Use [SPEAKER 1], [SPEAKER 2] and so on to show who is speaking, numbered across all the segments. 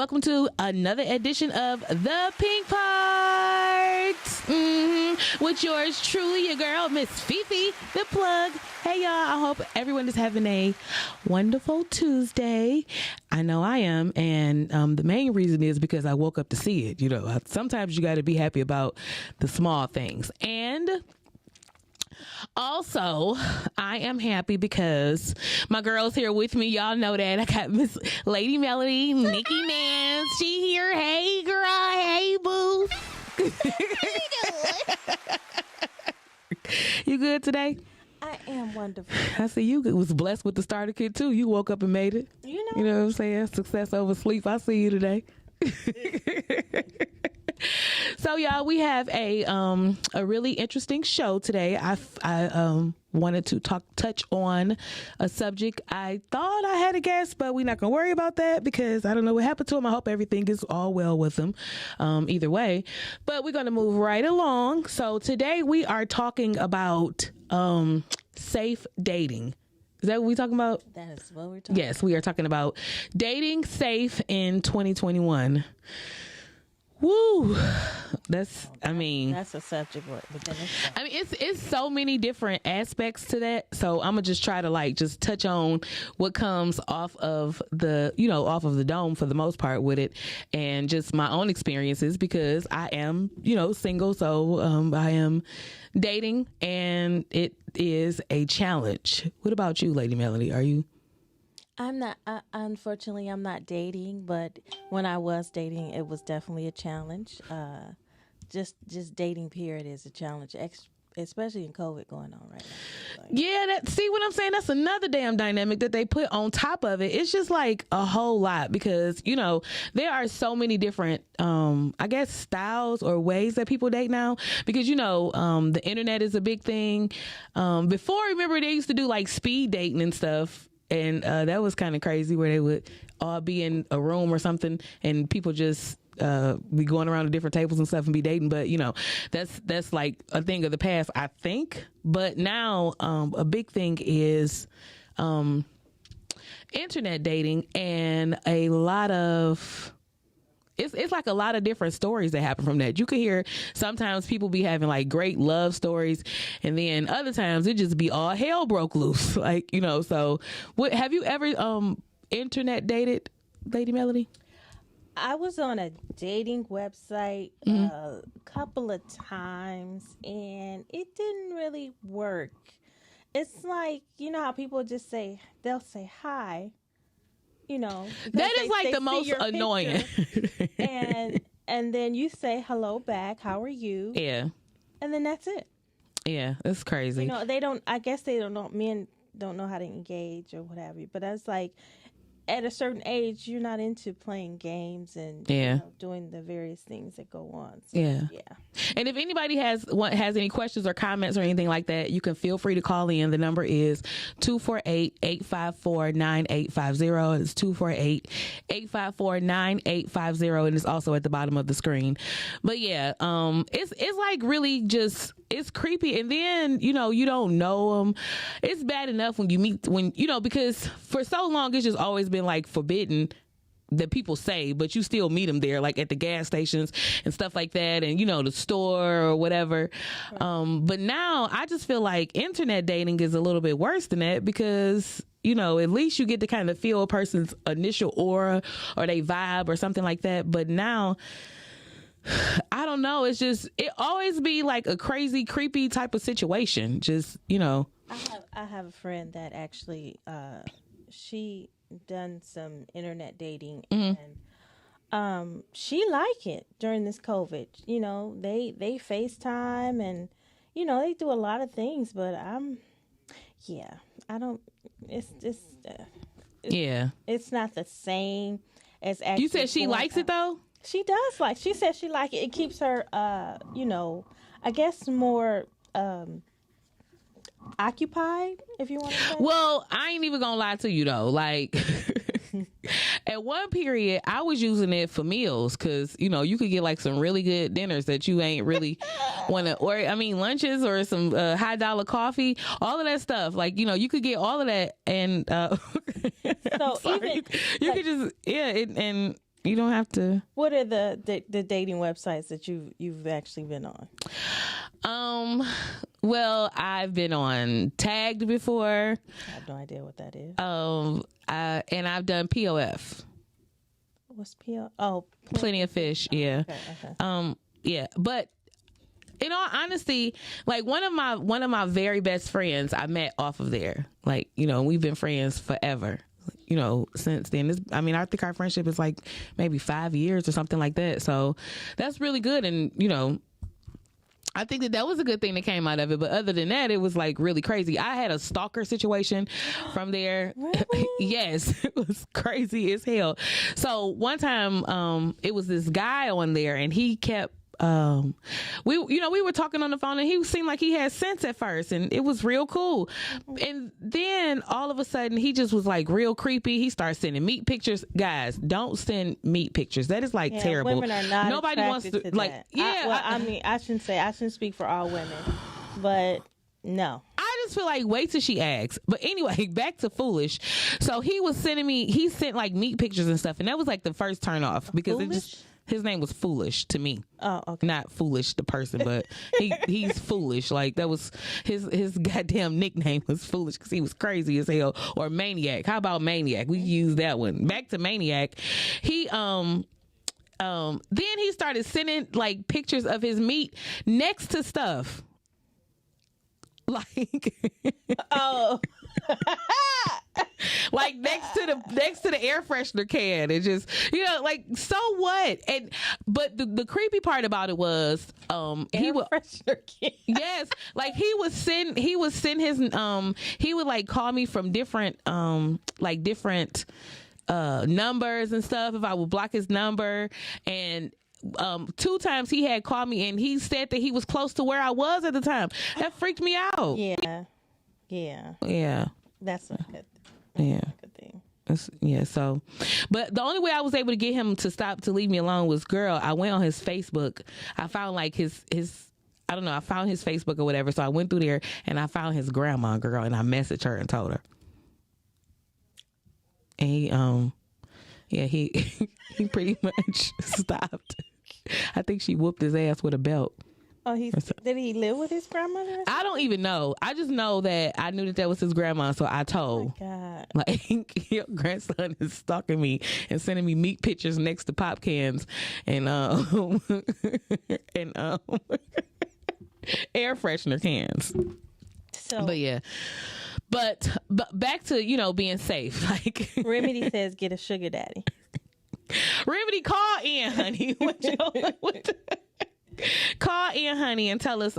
[SPEAKER 1] welcome to another edition of The Pink Part. With yours truly, your girl, Miss Fifi, the plug. Hey, y'all. I hope everyone is having a wonderful Tuesday. I know I am. And the main reason is because I woke up to see it. You know, sometimes you got to be happy about the small things. And also, I am happy because my girl's here with me. Y'all know that. I got Miss Lady Melody, Nikki Nance. She here. Hey, girl. Hey, boo. How you doing? You good today?
[SPEAKER 2] I am wonderful.
[SPEAKER 1] I see you was blessed with the starter kit, too. You woke up and made it. You know what I'm saying? Success over sleep. I see you today. So, y'all, we have a really interesting show today. I wanted to touch on a subject. I thought I had a guest, but we're not gonna worry about that because I don't know what happened to him. I hope everything is all well with him. Either way, but we're gonna move right along. So today we are talking about safe dating. Is that what we're talking about?
[SPEAKER 2] That is what we're talking about.
[SPEAKER 1] Yes, we are talking about dating safe in 2021. Woo! That's
[SPEAKER 2] a subject. But then
[SPEAKER 1] it's so many different aspects to that. So I'm gonna just try to just touch on what comes off of the dome for the most part with it, and just my own experiences because I am single. So I am dating, and it is a challenge. What about you, Lady Melody? Are you?
[SPEAKER 2] I'm not. Unfortunately, I'm not dating. But when I was dating, it was definitely a challenge. Just dating period is a challenge, especially in COVID going on right now.
[SPEAKER 1] Yeah, see what I'm saying? That's another damn dynamic that they put on top of it. It's just like a whole lot because there are so many different I guess styles or ways that people date now because the internet is a big thing. Before, remember they used to do like speed dating and stuff. And that was kind of crazy where they would all be in a room or something and people just be going around to different tables and stuff and be dating. But, that's like a thing of the past, I think. But now a big thing is internet dating and a lot of... It's like a lot of different stories that happen from that. You could hear sometimes people be having like great love stories, and then other times it just be all hell broke loose. So what have you ever internet dated, Lady Melody?
[SPEAKER 2] I was on a dating website a couple of times, and it didn't really work. It's like how people just they'll say hi.
[SPEAKER 1] That is like the most annoying.
[SPEAKER 2] and then you say hello back. How are you?
[SPEAKER 1] Yeah.
[SPEAKER 2] And then that's it.
[SPEAKER 1] Yeah, it's crazy.
[SPEAKER 2] They don't. I guess they don't know. Men don't know how to engage or what have you. But that's like, at a certain age, you're not into playing games and doing the various things that go on. So, yeah.
[SPEAKER 1] And if anybody has any questions or comments or anything like that, you can feel free to call in. The number is 248-854-9850. It's 248-854-9850, and it's also at the bottom of the screen. But yeah, it's like really just it's creepy, and then you don't know them. It's bad enough when you meet because for so long it's just always been like forbidden that people say, but you still meet them there, like at the gas stations and stuff like that, and the store or whatever. Right. But now I just feel like internet dating is a little bit worse than that because at least you get to kind of feel a person's initial aura or they vibe or something like that. But now I don't know. It's just it always be like a crazy, creepy type of situation. Just
[SPEAKER 2] I have a friend that actually she done some internet dating and she like it during this COVID. They FaceTime and they do a lot of things, but I don't. It's not the same as actually.
[SPEAKER 1] You said she likes it though.
[SPEAKER 2] She does like. She says she like it. It keeps her, I guess more occupied, if you want to say.
[SPEAKER 1] Well, I ain't even gonna lie to you though. Like at one period, I was using it for meals because you could get like some really good dinners that you ain't really want to, or lunches or some high dollar coffee, all of that stuff. Like you could get all of that, and
[SPEAKER 2] so even
[SPEAKER 1] you could just and You don't have to.
[SPEAKER 2] What are the dating websites that you've actually been on?
[SPEAKER 1] Well, I've been on Tagged before.
[SPEAKER 2] I have no idea what that is.
[SPEAKER 1] And I've done POF.
[SPEAKER 2] What's PO? Oh,
[SPEAKER 1] Plenty of Fish. Yeah.
[SPEAKER 2] Okay.
[SPEAKER 1] Yeah, but in all honesty, like one of my very best friends I met off of there. Like, you know, we've been friends forever. You know, since then. I think our friendship is like maybe 5 years or something like that. So that's really good. And, you know, I think that was a good thing that came out of it. But other than that, it was like really crazy. I had a stalker situation from there.
[SPEAKER 2] Really?
[SPEAKER 1] Yes, it was crazy as hell. So one time, it was this guy on there, and he kept. We were talking on the phone, and he seemed like he had sense at first, and it was real cool. And then all of a sudden, he just was like real creepy. He started sending meat pictures. Guys, don't send meat pictures. That is like terrible.
[SPEAKER 2] Women are not.
[SPEAKER 1] Nobody wants to like.
[SPEAKER 2] That.
[SPEAKER 1] Yeah,
[SPEAKER 2] I shouldn't speak for all women, but no.
[SPEAKER 1] I just feel like wait till she asks. But anyway, back to Foolish. So he sent like meat pictures and stuff, and that was like the first turn off because his name was Foolish to me.
[SPEAKER 2] Oh, okay.
[SPEAKER 1] Not Foolish the person, but he's foolish. Like that was his goddamn nickname was Foolish because he was crazy as hell. Or Maniac. How about Maniac? We use that one. Back to Maniac. He then he started sending like pictures of his meat next to stuff. Like
[SPEAKER 2] oh.
[SPEAKER 1] Like next to the air freshener can. It just, you know, like, so what? And but the creepy part about it was he would
[SPEAKER 2] freshener can.
[SPEAKER 1] Yes, like he would send his he would like call me from different numbers and stuff if I would block his number. And 2 times he had called me, and he said that he was close to where I was at the time. That freaked me out.
[SPEAKER 2] Yeah. That's a good. Good thing.
[SPEAKER 1] So, but the only way I was able to get him to leave me alone was, girl, I went on his Facebook. I found like his I don't know, I found his Facebook or whatever. So I went through there and I found his grandma, girl, and I messaged her and told her. And he pretty much stopped. I think she whooped his ass with a belt.
[SPEAKER 2] Oh, did he live with his grandmother?
[SPEAKER 1] I don't even know. I just know that I knew that was his grandma, so I told.
[SPEAKER 2] Oh my God.
[SPEAKER 1] Like, your grandson is stalking me and sending me meat pictures next to pop cans and air freshener cans.
[SPEAKER 2] So,
[SPEAKER 1] but yeah. But back to, you know, being safe. Like
[SPEAKER 2] Remedy says, get a sugar daddy.
[SPEAKER 1] Remedy, call in, honey. Call in, honey, and tell us,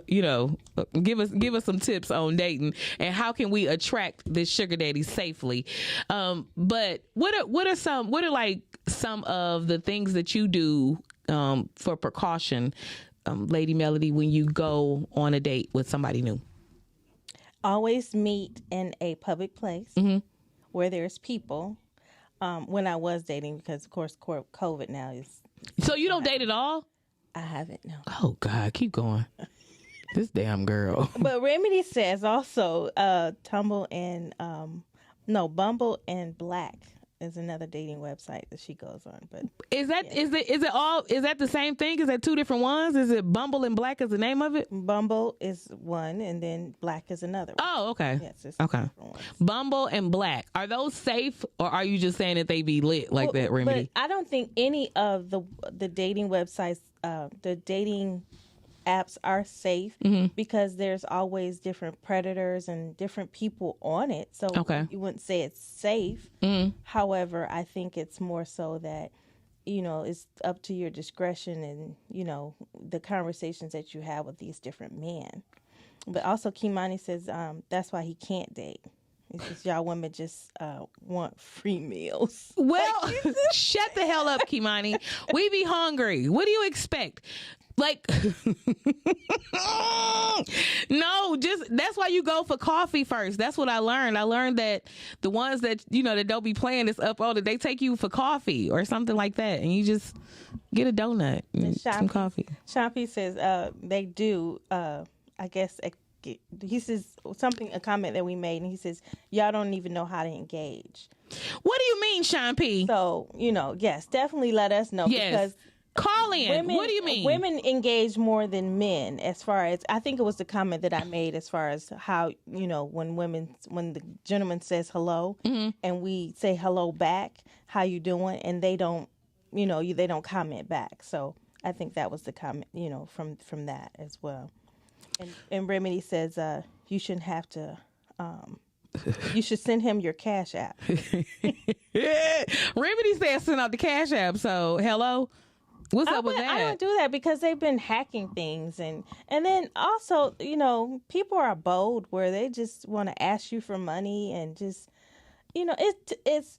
[SPEAKER 1] you know, give us some tips on dating and how can we attract this sugar daddy safely. But what are some of the things that you do for precaution, Lady Melody, when you go on a date with somebody new?
[SPEAKER 2] Always meet in a public place where there's people. When I was dating, because of course COVID now is. So you
[SPEAKER 1] don't date at all?
[SPEAKER 2] I haven't, no.
[SPEAKER 1] Oh God, keep going. This damn girl.
[SPEAKER 2] But Remedy says also, Bumble and Black is another dating website that she goes on. But
[SPEAKER 1] is that is that the same thing? Is that 2 different ones? Is it Bumble and Black is the name of it?
[SPEAKER 2] Bumble is one, and then Black is another one.
[SPEAKER 1] Oh, okay.
[SPEAKER 2] Yes, it's
[SPEAKER 1] okay. Bumble and Black, are those safe, or are you just saying that they be lit like that, Remedy?
[SPEAKER 2] But I don't think any of the dating websites, the dating apps are safe because there's always different predators and different people on it. So you wouldn't say it's safe. However, I think it's more so that, you know, it's up to your discretion and, you know, the conversations that you have with these different men. But also Kimani says that's why he can't date. It's just y'all women just want free meals.
[SPEAKER 1] Well, shut the hell up, Kimani. We be hungry. What do you expect? Like, no, just that's why you go for coffee first. That's what I learned. I learned that the ones that, you know, that don't be playing this up all, that they take you for coffee or something like that, and you just get a donut and some coffee.
[SPEAKER 2] Shampy says they do, I guess, he says a comment that we made, and he says, y'all don't even know how to engage.
[SPEAKER 1] What do you mean, Sean P?
[SPEAKER 2] So, yes, definitely let us know.
[SPEAKER 1] Yes.
[SPEAKER 2] Because
[SPEAKER 1] call in.
[SPEAKER 2] women,
[SPEAKER 1] What do you mean?
[SPEAKER 2] Women engage more than men, as far as, I think it was the comment that I made as far as how, when the gentleman says hello, and we say hello back, how you doing? And they don't, they don't comment back. So I think that was the comment, from that as well. And Remedy says, you shouldn't have to, you should send him your Cash App.
[SPEAKER 1] Remedy says send out the Cash App. So, hello? What's up with that?
[SPEAKER 2] I don't do that because they've been hacking things. And then also, people are bold where they just want to ask you for money and just, it's,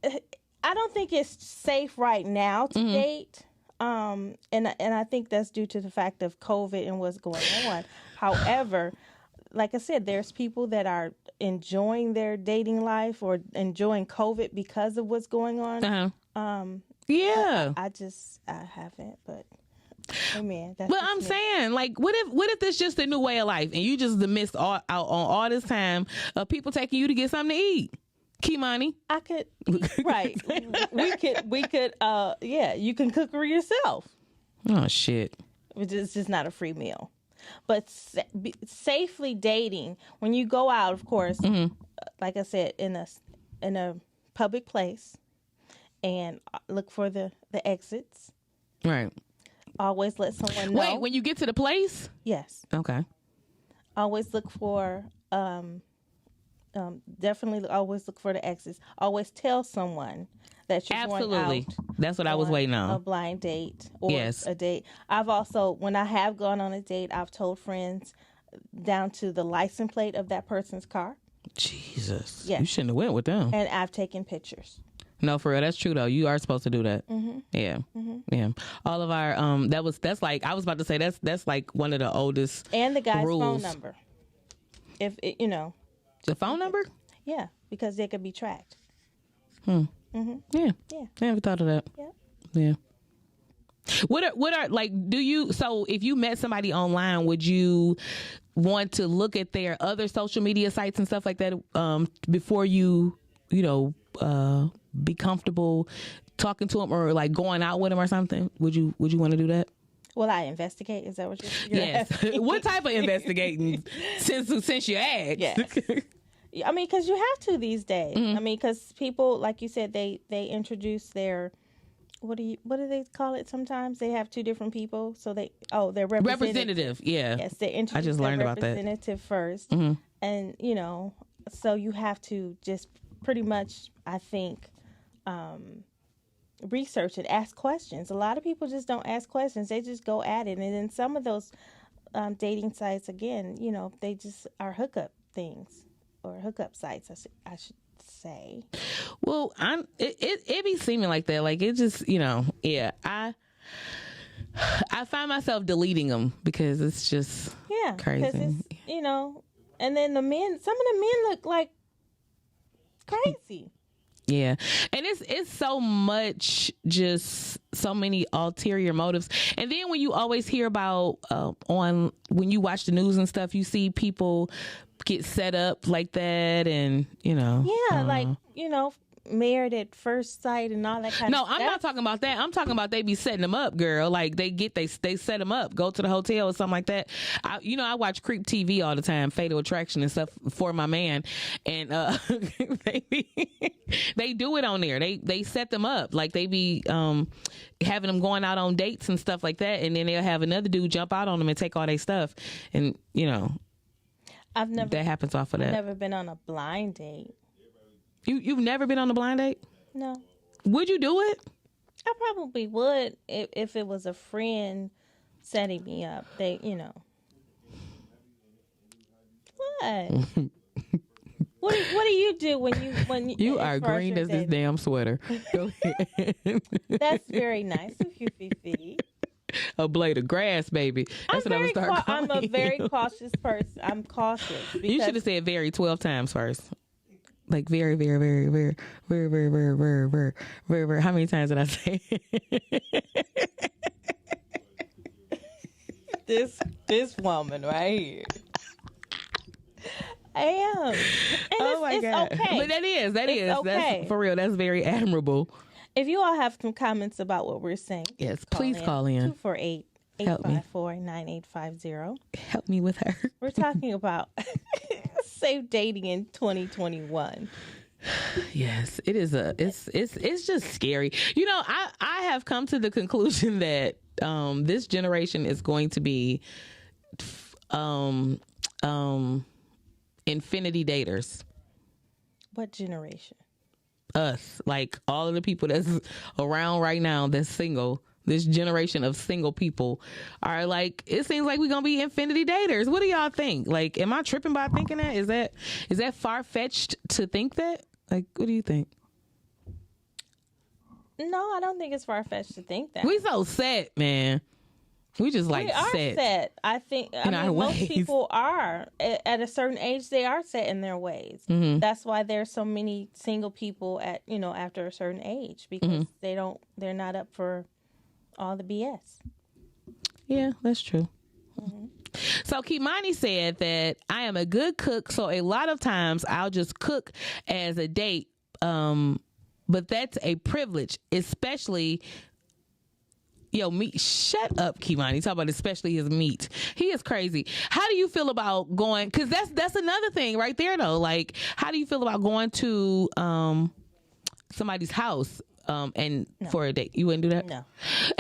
[SPEAKER 2] I don't think it's safe right now to date. And I think that's due to the fact of COVID and what's going on. However, like I said, there's people that are enjoying their dating life or enjoying COVID because of what's going on.
[SPEAKER 1] Yeah.
[SPEAKER 2] I haven't, but amen.
[SPEAKER 1] But I'm saying, like, what if this just a new way of life and you just missed out on all this time of people taking you to get something to eat? Kimani,
[SPEAKER 2] I could, right? we could, you can cook for yourself.
[SPEAKER 1] Oh shit!
[SPEAKER 2] It's just not a free meal, but safely dating when you go out, of course. Like I said, in a public place, and look for the exits.
[SPEAKER 1] Right.
[SPEAKER 2] Always let someone know.
[SPEAKER 1] Wait, when you get to the place?
[SPEAKER 2] Yes.
[SPEAKER 1] Okay.
[SPEAKER 2] Always look for. Definitely always look for the exits. Always tell someone that you're
[SPEAKER 1] Absolutely.
[SPEAKER 2] going out.
[SPEAKER 1] That's what I was waiting on.
[SPEAKER 2] A blind date or
[SPEAKER 1] Yes.
[SPEAKER 2] a date. I've also, when I have gone on a date, I've told friends down to the license plate of that person's car.
[SPEAKER 1] Jesus.
[SPEAKER 2] Yes.
[SPEAKER 1] You shouldn't have went with them.
[SPEAKER 2] And I've taken pictures.
[SPEAKER 1] No, for real. That's true though. You are supposed to do that. Yeah. Yeah. All of our that's like, I was about to say that's like one of the oldest
[SPEAKER 2] And the guy's
[SPEAKER 1] rules.
[SPEAKER 2] phone number. If it,
[SPEAKER 1] The phone number?
[SPEAKER 2] yeah, because they could be tracked.
[SPEAKER 1] Yeah.
[SPEAKER 2] Yeah.
[SPEAKER 1] I never thought of that.
[SPEAKER 2] Yeah.
[SPEAKER 1] Yeah. What are like, so if you met somebody online, would you want to look at their other social media sites and stuff like that before you be comfortable talking to them or like going out with them or something? Would you want to do that?
[SPEAKER 2] Will I investigate? Is that what you're
[SPEAKER 1] Yes. What type of investigating since you asked?
[SPEAKER 2] Yes. I mean, because you have to these days. I mean, because people, like you said, they introduce their, what do they call it? Sometimes they have two different people, so they're
[SPEAKER 1] representative. Yeah.
[SPEAKER 2] Yes, they introduce
[SPEAKER 1] I just learned
[SPEAKER 2] their
[SPEAKER 1] about that.
[SPEAKER 2] representative first, and so you have to just pretty much, I think, research it, ask questions. A lot of people just don't ask questions; they just go at it, and then some of those dating sites, again, they just are hookup things. Or hookup sites, I should say.
[SPEAKER 1] Well, it be seeming like that. Like it just, yeah. I find myself deleting them because it's just crazy.
[SPEAKER 2] It's, and then some of the men look like crazy.
[SPEAKER 1] Yeah, and it's so much, just so many ulterior motives. And then when you always hear about when you watch the news and stuff, you see people get set up like that, and
[SPEAKER 2] like married at first sight and all that kind of stuff.
[SPEAKER 1] No, I'm not talking about that. I'm talking about they be setting them up, girl. Like they set them up, go to the hotel or something like that. I watch Creep TV all the time, Fatal Attraction and stuff for my man, and they do it on there. They set them up, like they be having them going out on dates and stuff like that, and then they'll have another dude jump out on them and take all their stuff, and that happens off of that.
[SPEAKER 2] I've never been on a blind date.
[SPEAKER 1] You've never been on a blind date?
[SPEAKER 2] No.
[SPEAKER 1] Would you do it?
[SPEAKER 2] I probably would if it was a friend setting me up. What? What do you do when
[SPEAKER 1] you are green as this damn sweater? Go ahead.
[SPEAKER 2] That's very nice of you, Fifi.
[SPEAKER 1] A blade of grass, baby. That's what I'm gonna start calling
[SPEAKER 2] I'm a very cautious person. I'm cautious.
[SPEAKER 1] You should have said very 12 times first. Like very, very, very, very, very, very, very, very, very, very, very. How many times did I say?
[SPEAKER 2] This woman right here. I am. And it's okay.
[SPEAKER 1] But that is
[SPEAKER 2] okay.
[SPEAKER 1] that's for real. That's very admirable.
[SPEAKER 2] If you all have some comments about what we're saying,
[SPEAKER 1] yes, please call in.
[SPEAKER 2] 248-854-9850.
[SPEAKER 1] Help me with her.
[SPEAKER 2] We're talking about safe dating in 2021.
[SPEAKER 1] Yes, it is it's just scary. You know, I have come to the conclusion that this generation is going to be infinity daters.
[SPEAKER 2] What generation?
[SPEAKER 1] Us, like all of the people that's around right now that's single. This generation of single people are like, it seems like we're gonna be infinity daters. What do y'all think? Like, am I tripping by thinking that? Is that far-fetched to think that? Like, what do you think?
[SPEAKER 2] No, I don't think it's far-fetched to think that.
[SPEAKER 1] We so set, man. We just like
[SPEAKER 2] we are set. I think most people are at a certain age. They are set in their ways. Mm-hmm. That's why there's so many single people at after a certain age, because they're not up for all the BS.
[SPEAKER 1] Yeah, that's true. Mm-hmm. So Kimani said that I am a good cook, so a lot of times I'll just cook as a date, but that's a privilege, especially. Yo, meat. Shut up, Kimani. Talk about especially his meat. He is crazy. How do you feel about going? Because that's another thing right there, though. Like, how do you feel about going to somebody's house and for a date? You wouldn't do that?
[SPEAKER 2] No.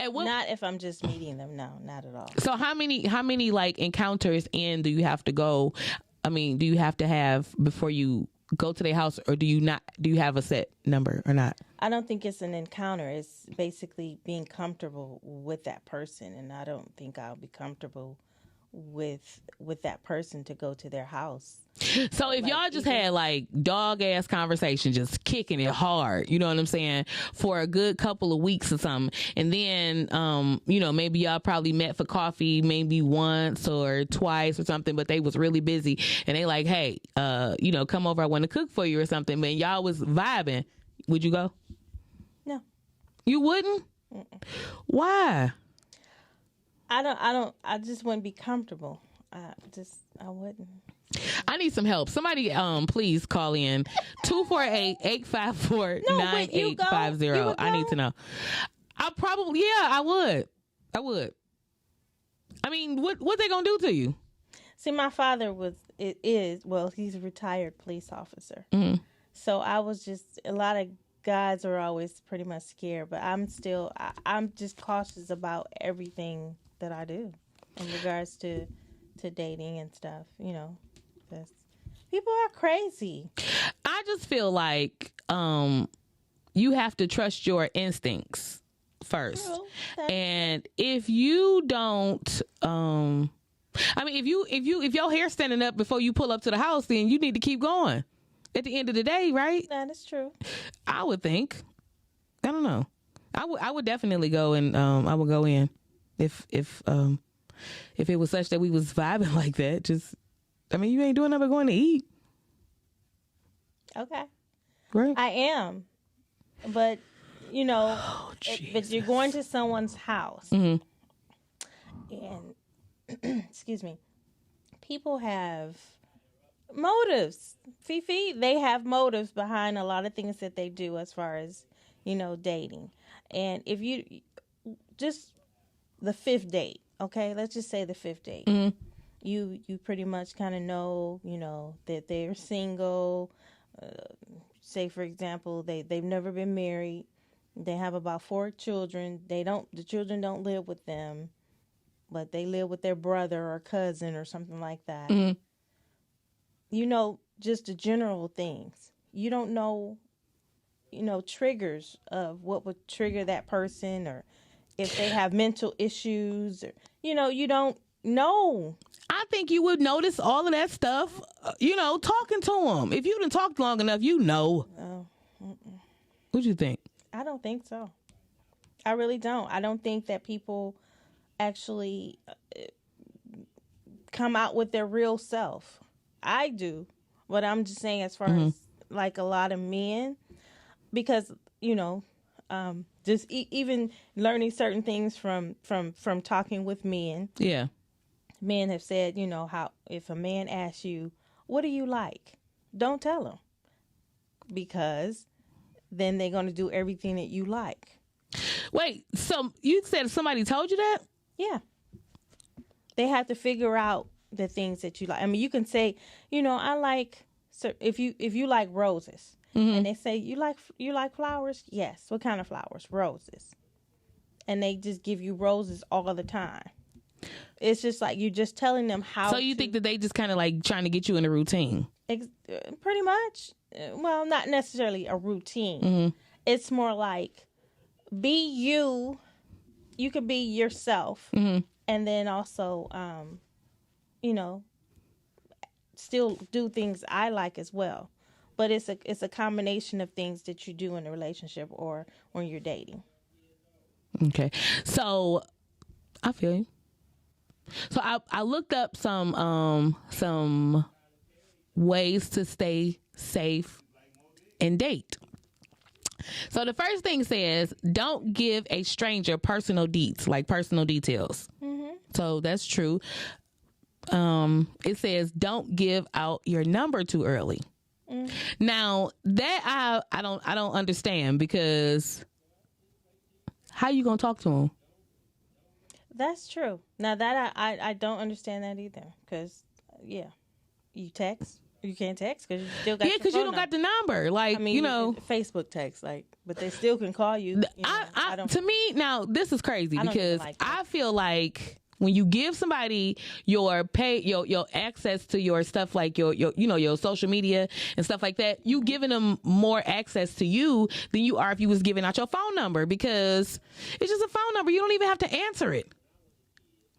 [SPEAKER 2] Not if I'm just meeting them. No, not at all.
[SPEAKER 1] So how many like encounters in do you have to go? I mean, do you have to have before you go to their house, or do you not? Do you have a set number or not?
[SPEAKER 2] I don't think it's an encounter. It's basically being comfortable with that person, and I don't think I'll be comfortable with that person to go to their house.
[SPEAKER 1] So if y'all just had like dog ass conversation, just kicking it hard, you know what I'm saying, for a good couple of weeks or something, and then maybe y'all probably met for coffee maybe once or twice or something, but they was really busy and they like, hey, come over, I want to cook for you or something, but y'all was vibing, would you go?
[SPEAKER 2] No.
[SPEAKER 1] You wouldn't?
[SPEAKER 2] Mm-mm.
[SPEAKER 1] Why?
[SPEAKER 2] I just wouldn't be comfortable. I wouldn't.
[SPEAKER 1] I need some help. Somebody, please call in 248-854-9850. I need to know. I would. I mean, what they gonna do to you?
[SPEAKER 2] See, my father he's a retired police officer. Mm-hmm. So I was just, a lot of guys are always pretty much scared, but I'm just cautious about everything that I do in regards to dating and stuff, people are crazy.
[SPEAKER 1] I just feel like you have to trust your instincts first. And if you don't if your hair's standing up before you pull up to the house, then you need to keep going at the end of the day, right?
[SPEAKER 2] That is true.
[SPEAKER 1] I would think. I don't know. I would definitely go, and I would go in if it was such that we was vibing like that. Just, you ain't doing nothing but going to eat.
[SPEAKER 2] Okay.
[SPEAKER 1] Right.
[SPEAKER 2] I am. But, but you're going to someone's house. Mm-hmm. And, excuse me, people have motives. Fifi, they have motives behind a lot of things that they do as far as, dating. And if you just the fifth date, okay, let's just say the fifth date. Mm-hmm. You pretty much kind of know, that they're single. Say, for example, they've never been married. They have about 4 children. The children don't live with them, but they live with their brother or cousin or something like that. Mm-hmm. Just the general things. You don't know, triggers of what would trigger that person, or if they have mental issues, or, you don't know.
[SPEAKER 1] I think you would notice all of that stuff, talking to them. If you didn't talk long enough,
[SPEAKER 2] Oh,
[SPEAKER 1] what do you think?
[SPEAKER 2] I don't think so. I really don't. I don't think that people actually come out with their real self. I do. But I'm just saying, as far as like a lot of men, because, just even learning certain things from talking with men.
[SPEAKER 1] Yeah.
[SPEAKER 2] Men have said, how if a man asks you, what do you like? Don't tell them, because then they're going to do everything that you like.
[SPEAKER 1] Wait, so you said somebody told you that?
[SPEAKER 2] Yeah. They have to figure out the things that you like. I mean, you can say, I like, if you like roses, and they say you like flowers. Yes. What kind of flowers? Roses. And they just give you roses all the time. It's just like you're just telling them how.
[SPEAKER 1] So you think that they just kind of like trying to get you in a routine?
[SPEAKER 2] Pretty much. Well, not necessarily a routine. It's more like be you. You could be yourself, and then also, still do things I like as well. But it's a combination of things that you do in a relationship or when you're dating.
[SPEAKER 1] Okay, so I feel you. So I looked up some ways to stay safe and date. So the first thing says, don't give a stranger personal details. So that's true. It says, don't give out your number too early. Now that I don't understand, because how you gonna talk to them?
[SPEAKER 2] That's true. Now that I don't understand that either, because you text. You can't text because you still got
[SPEAKER 1] because you don't got the number. Like,
[SPEAKER 2] Facebook text, but they still can call you.
[SPEAKER 1] I don't. To me, now this is crazy because
[SPEAKER 2] like
[SPEAKER 1] I feel like when you give somebody your access to your stuff, like your social media and stuff like that, you giving them more access to you than you are if you was giving out your phone number, because it's just a phone number. You don't even have to answer it.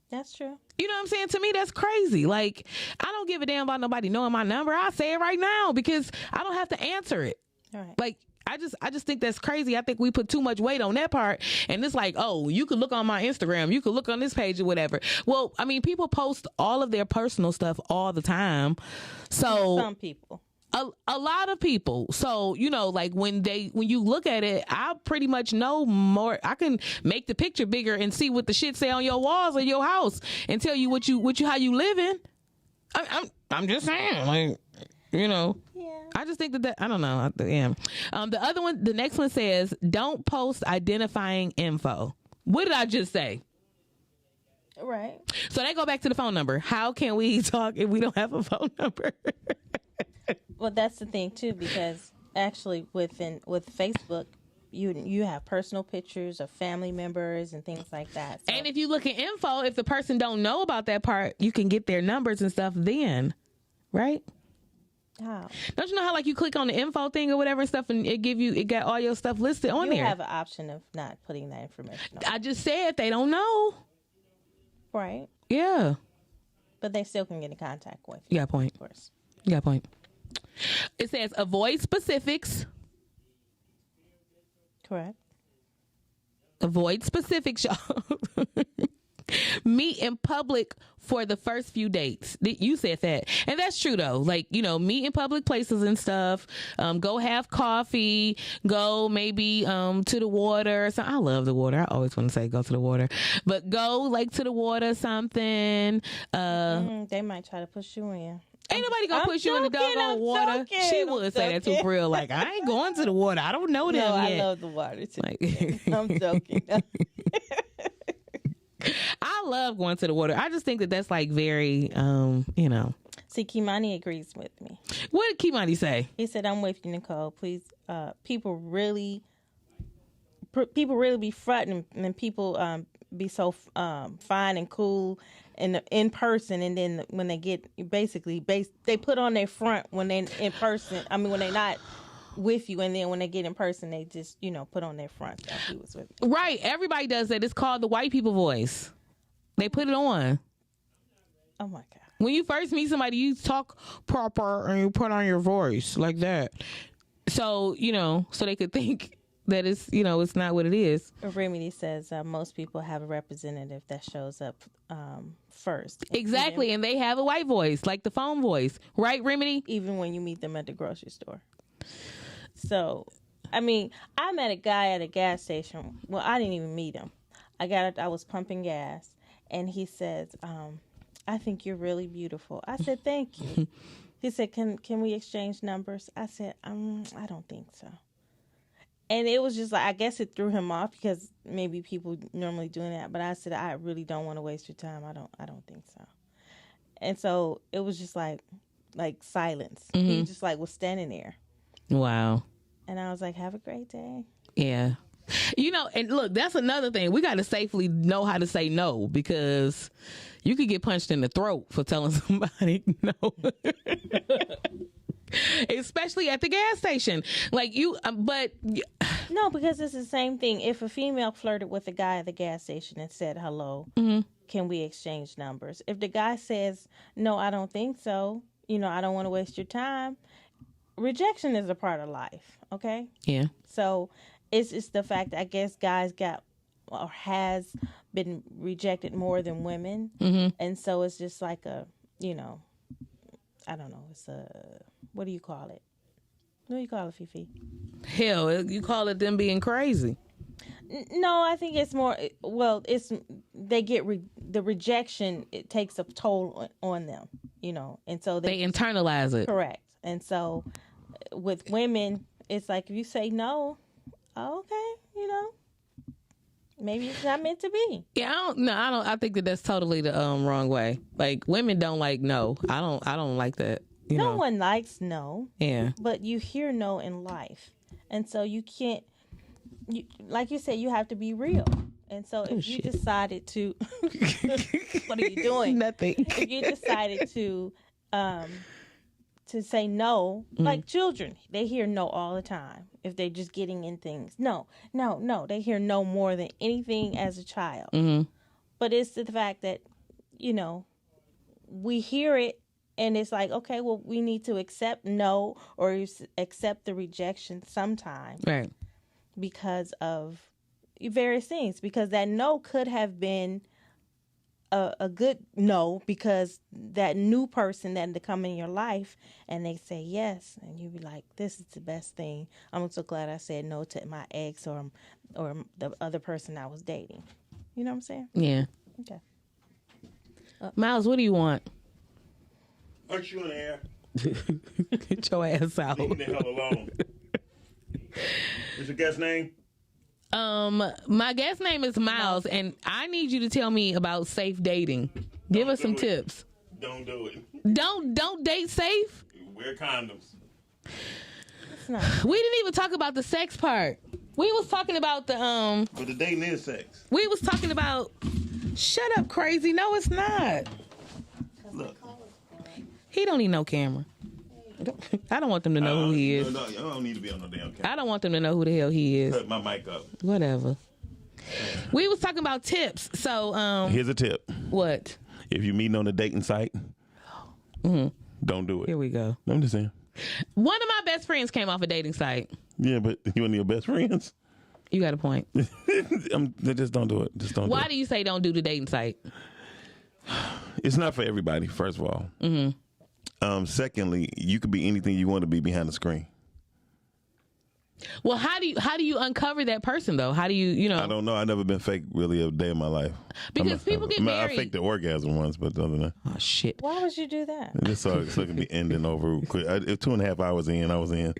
[SPEAKER 2] That's true.
[SPEAKER 1] You know what I'm saying? To me, that's crazy. Like, I don't give a damn about nobody knowing my number. I'll say it right now because I don't have to answer it.
[SPEAKER 2] All right.
[SPEAKER 1] Like, I just think that's crazy. I think we put too much weight on that part. And it's like, oh, you could look on my Instagram. You could look on this page or whatever. Well, I mean, people post all of their personal stuff all the time. So
[SPEAKER 2] some people.
[SPEAKER 1] A lot of people. So, like when you look at it, I pretty much know more. I can make the picture bigger and see what the shit say on your walls of your house and tell you how you living. I'm just saying, like,
[SPEAKER 2] Yeah.
[SPEAKER 1] I just think that I don't know. Yeah. The other one, the next one says, don't post identifying info. What did I just say?
[SPEAKER 2] Right.
[SPEAKER 1] So they go back to the phone number. How can we talk if we don't have a phone number?
[SPEAKER 2] Well, that's the thing too, because actually with Facebook, you have personal pictures of family members and things like that. So.
[SPEAKER 1] And if you look at info, if the person don't know about that part, you can get their numbers and stuff then, right?
[SPEAKER 2] How?
[SPEAKER 1] Don't you know how like you click on the info thing or whatever and stuff, and it got all your stuff listed on there?
[SPEAKER 2] You have an option of not putting that information on.
[SPEAKER 1] I just said they don't know.
[SPEAKER 2] Right.
[SPEAKER 1] Yeah.
[SPEAKER 2] But they still can get in contact with you.
[SPEAKER 1] You got a point.
[SPEAKER 2] Of course.
[SPEAKER 1] You got a point. It says avoid specifics.
[SPEAKER 2] Correct.
[SPEAKER 1] Avoid specifics, y'all. Meet in public for the first few dates. You said that. And that's true though. Like, meet in public places and stuff. Go have coffee. Go maybe to the water. So I love the water. I always want to say go to the water. But go like to the water something.
[SPEAKER 2] They might try to push you in.
[SPEAKER 1] Ain't nobody gonna push you in the doggone water.
[SPEAKER 2] Joking,
[SPEAKER 1] she would say that too for real. Like, I ain't going to the water. I don't know them yet.
[SPEAKER 2] I love the water too.
[SPEAKER 1] Like,
[SPEAKER 2] I'm joking.
[SPEAKER 1] I love going to the water. I just think that that's like very,
[SPEAKER 2] See, Kimani agrees with me.
[SPEAKER 1] What did Kimani say?
[SPEAKER 2] He said, "I'm with you, Nicole. Please, people really be fronting, and people be so fine and cool in person, and then when they get they put on their front when they in person. I mean, when they not with you, and then when they get in person, they just put on their front stuff." He was with me.
[SPEAKER 1] Right, everybody does that. It's called the white people voice. They put it on.
[SPEAKER 2] Oh my God!
[SPEAKER 1] When you first meet somebody, you talk proper and you put on your voice like that. So so they could think that it's it's not what it is.
[SPEAKER 2] Remedy says most people have a representative that shows up first.
[SPEAKER 1] Exactly, and they have a white voice, like the phone voice, right, Remedy?
[SPEAKER 2] Even when you meet them at the grocery store. So, I mean, I met a guy at a gas station. Well, I didn't even meet him. I was pumping gas, and he says, "I think you're really beautiful." I said, "Thank you." He said, "Can we exchange numbers?" I said, "I don't think so." And it was just like, I guess it threw him off because maybe people normally doing that. But I said, "I really don't want to waste your time. I don't think so." And so it was just like silence. He just like was standing there.
[SPEAKER 1] Wow.
[SPEAKER 2] And I was like, "Have a great day."
[SPEAKER 1] Yeah. You know, and look, that's another thing. We got to safely know how to say no, because you could get punched in the throat for telling somebody no. Especially at the gas station. Like but
[SPEAKER 2] No, because it's the same thing. If a female flirted with a guy at the gas station and said hello, can we exchange numbers? If the guy says, "No, I don't think so. I don't want to waste your time." Rejection is a part of life. Okay.
[SPEAKER 1] yeah.
[SPEAKER 2] So it's just the fact that I guess guys got or has been rejected more than women. And so it's just like I don't know. It's what do you call it? What do you call it, Fifi?
[SPEAKER 1] Hell, you call it them being crazy.
[SPEAKER 2] No, I think it's more, it's, they get the rejection, it takes a toll on them, and so
[SPEAKER 1] They internalize it.
[SPEAKER 2] correct. And so with women, it's like, if you say no, okay, maybe it's not meant to be.
[SPEAKER 1] Yeah, I think that's totally the wrong way. Like, women don't like no. I don't like that.
[SPEAKER 2] No one likes no.
[SPEAKER 1] Yeah.
[SPEAKER 2] But you hear no in life. And so you can't, like you said, you have to be real. And so if you decided to, what are you doing?
[SPEAKER 1] Nothing.
[SPEAKER 2] If you decided to say no, like children, they hear no all the time if they're just getting in things. No. They hear no more than anything as a child. But it's the fact that, we hear it and it's like, okay, well, we need to accept no or accept the rejection sometime.
[SPEAKER 1] Right.
[SPEAKER 2] Because of various things. Because that no could have been a good no, because that new person that to come in your life and they say yes, and you be like, this is the best thing. I'm so glad I said no to my ex or the other person I was dating. You know what I'm saying?
[SPEAKER 1] Yeah.
[SPEAKER 2] Okay.
[SPEAKER 1] Miles, what do you want?
[SPEAKER 3] Aren't you in the air?
[SPEAKER 1] Get your ass out.
[SPEAKER 3] Leave me the hell alone. What's your guest name?
[SPEAKER 1] My guest name is Miles, and I need you to tell me about safe dating. Give us some tips.
[SPEAKER 3] Don't do it.
[SPEAKER 1] Don't date safe.
[SPEAKER 3] Wear condoms.
[SPEAKER 2] It's not.
[SPEAKER 1] We didn't even talk about the sex part. We was talking about the
[SPEAKER 3] But the dating is sex.
[SPEAKER 1] We was talking about. Shut up, crazy. No, it's not.
[SPEAKER 3] Look.
[SPEAKER 1] He don't need no camera. I don't want them to know who he is.
[SPEAKER 3] No, you don't need to be on no damn camera.
[SPEAKER 1] I don't want them to know who the hell he is.
[SPEAKER 3] Cut my mic up.
[SPEAKER 1] Whatever. We was talking about tips. So,
[SPEAKER 3] Here's a tip.
[SPEAKER 1] what?
[SPEAKER 3] If you're meeting on a dating site, don't do it.
[SPEAKER 1] Here we go.
[SPEAKER 3] I'm just saying.
[SPEAKER 1] One of my best friends came off a dating site.
[SPEAKER 3] Yeah, but you and your best friends.
[SPEAKER 1] You got a point.
[SPEAKER 3] Just don't do it. Just don't.
[SPEAKER 1] Why
[SPEAKER 3] do
[SPEAKER 1] do you say don't do the dating site?
[SPEAKER 3] it. It's not for everybody. First of all. Secondly, you could be anything you want to be behind the screen.
[SPEAKER 1] Well, how do you uncover that person though? How do you
[SPEAKER 3] I don't know. I've never been fake really a day in my life.
[SPEAKER 1] Because people get married.
[SPEAKER 3] I faked the orgasm once, but other than that,
[SPEAKER 1] Oh shit.
[SPEAKER 2] Why would you do that?
[SPEAKER 3] just so it could be ending over quick. 2.5 hours in, I was in.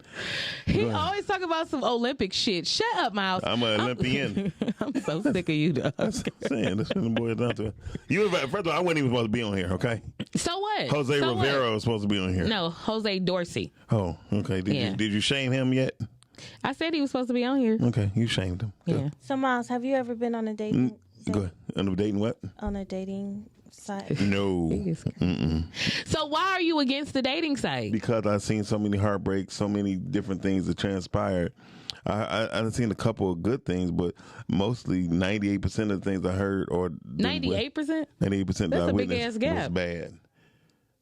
[SPEAKER 1] He always talk about some Olympic shit. Shut up, Miles.
[SPEAKER 3] I'm an Olympian.
[SPEAKER 1] I'm so sick of you, dog.
[SPEAKER 3] Saying this is the boy down to it. First of all, I wasn't even supposed to be on here. Okay,
[SPEAKER 1] So what?
[SPEAKER 3] Jose
[SPEAKER 1] So
[SPEAKER 3] Rivero
[SPEAKER 1] what?
[SPEAKER 3] was supposed to be on here.
[SPEAKER 1] No, Jose Dorsey.
[SPEAKER 3] Oh, okay. Did you shame him yet?
[SPEAKER 1] I said he was supposed to be on here.
[SPEAKER 3] Okay, you shamed him.
[SPEAKER 1] Yeah.
[SPEAKER 2] So, Miles, have you ever been on a dating
[SPEAKER 3] Go ahead. On a dating what?
[SPEAKER 2] on a dating site?
[SPEAKER 3] No.
[SPEAKER 1] So why are you against the dating site?
[SPEAKER 3] Because I've seen so many heartbreaks, so many different things that transpired. I've seen a couple of good things, but mostly 98% of the things I heard or
[SPEAKER 1] 98%?
[SPEAKER 3] 98% that
[SPEAKER 1] That's
[SPEAKER 3] I
[SPEAKER 1] a big
[SPEAKER 3] witnessed
[SPEAKER 1] ass gap.
[SPEAKER 3] was bad.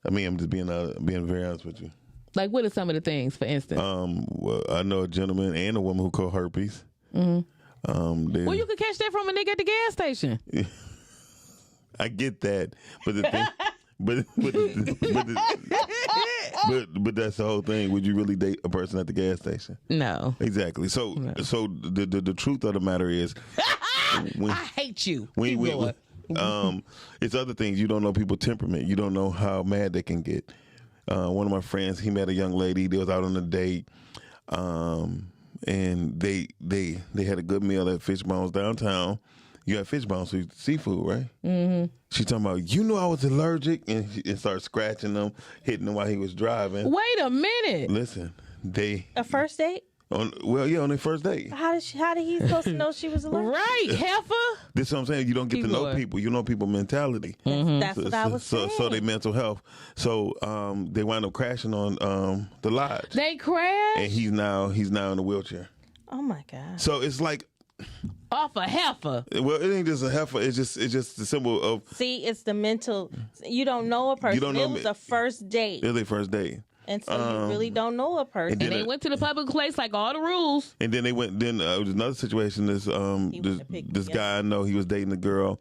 [SPEAKER 3] I mean, I'm just being very honest with you.
[SPEAKER 1] Like, what are some of the things, for instance?
[SPEAKER 3] Well, I know a gentleman and a woman who caught herpes.
[SPEAKER 1] Well, you could catch that from a nigga at the gas station.
[SPEAKER 3] I get that, but the thing, but that's the whole thing. Would you really date a person at the gas station?
[SPEAKER 1] No.
[SPEAKER 3] Exactly. So the truth of the matter is,
[SPEAKER 1] I hate you. Keep going.
[SPEAKER 3] it's other things. You don't know people's temperament. You don't know how mad they can get. one of my friends, he met a young lady. They was out on a date, and they had a good meal at Fishbones downtown. You had Fishbones, so seafood, right? Mm-hmm. She talking about, you know I was allergic, and started scratching them, hitting him while he was driving.
[SPEAKER 1] Wait a minute.
[SPEAKER 3] Listen,
[SPEAKER 2] a first date?
[SPEAKER 3] on their first date.
[SPEAKER 2] How did he supposed to know she was allergic?
[SPEAKER 1] Right, heifer.
[SPEAKER 3] This is what I'm saying. You don't get to know people. You know people's mentality.
[SPEAKER 2] That's what I was saying.
[SPEAKER 3] So they mental health. So they wound up crashing on the lodge.
[SPEAKER 1] They crashed?
[SPEAKER 3] And he's now in a wheelchair.
[SPEAKER 2] Oh my God.
[SPEAKER 3] So it's like,
[SPEAKER 1] off a heifer.
[SPEAKER 3] well, it ain't just a heifer. It's just the symbol of.
[SPEAKER 2] See, it's the mental. You don't know a person.
[SPEAKER 3] You don't know
[SPEAKER 2] it was a first date.
[SPEAKER 3] It's their first date.
[SPEAKER 2] And so you really don't know a person.
[SPEAKER 1] And they went to the public place like all the rules.
[SPEAKER 3] And then they went. Then it was another situation. This guy I know, he was dating a girl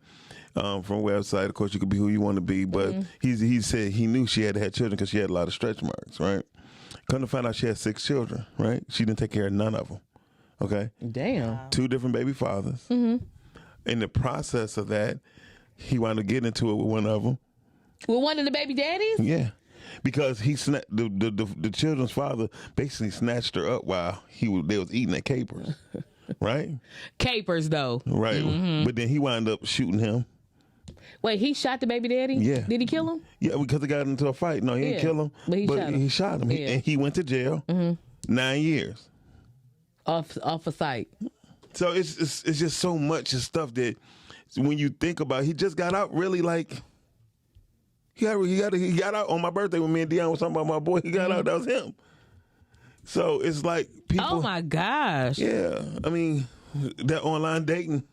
[SPEAKER 3] from a website. Of course, you could be who you want to be, but he said he knew she had to have children because she had a lot of stretch marks. Right? Come to find out, she had 6 children. Right? She didn't take care of none of them. Okay.
[SPEAKER 1] Damn.
[SPEAKER 2] Wow.
[SPEAKER 3] 2 different baby fathers. In the process of that, he wound up getting into it with one of them.
[SPEAKER 1] With one of the baby daddies?
[SPEAKER 3] Yeah. Because he the children's father basically snatched her up while they was eating at Capers, right?
[SPEAKER 1] Capers though,
[SPEAKER 3] right? But then he wound up shooting him.
[SPEAKER 1] Wait, he shot the baby daddy?
[SPEAKER 3] Yeah.
[SPEAKER 1] Did he kill him?
[SPEAKER 3] Yeah, because they got into a fight. No, he didn't kill him,
[SPEAKER 1] but he shot him.
[SPEAKER 3] And he went to jail 9 years
[SPEAKER 1] off a site.
[SPEAKER 3] So it's just so much stuff that when you think about it, he just got out really like. He got out on my birthday when me and Dion was talking about my boy. He got out. That was him. So it's like people.
[SPEAKER 1] Oh my gosh.
[SPEAKER 3] Yeah, I mean that online dating,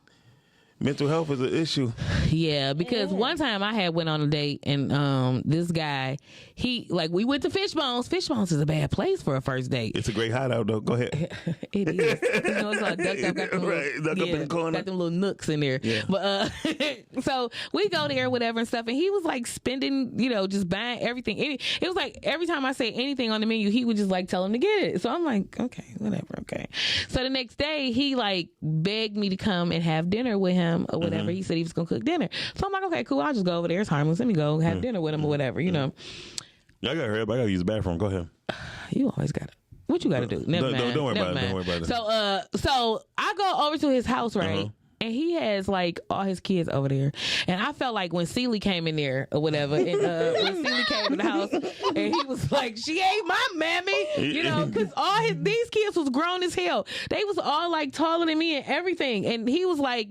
[SPEAKER 3] mental health is an issue.
[SPEAKER 1] Yeah, because one time I had went on a date and this guy, we went to Fishbones. Fishbones is a bad place for a first date.
[SPEAKER 3] It's a great hideout though. Go ahead.
[SPEAKER 1] It is. You know, it's all ducked up, got them
[SPEAKER 3] ducked up in the corner.
[SPEAKER 1] Got them little nooks in there.
[SPEAKER 3] Yeah.
[SPEAKER 1] But so we go there, whatever and stuff, and he was like spending, just buying everything. It was like every time I say anything on the menu, he would just like tell him to get it. So I'm like, okay, whatever, okay. So the next day he like begged me to come and have dinner with him or whatever. He said he was gonna cook dinner. So I'm like, okay, cool. I'll just go over there. It's harmless. Let me go have dinner with him or whatever, you know.
[SPEAKER 3] I gotta hurry up. I gotta use the bathroom. Go ahead.
[SPEAKER 1] You always gotta. What you gotta do? Never mind.
[SPEAKER 3] Don't worry about it. Don't worry about it.
[SPEAKER 1] So I go over to his house, right? And he has like all his kids over there. And I felt like when Celie came in there or whatever, and when Celie came in the house, and he was like, "She ain't my mammy," because these kids was grown as hell. They was all like taller than me and everything. And he was like,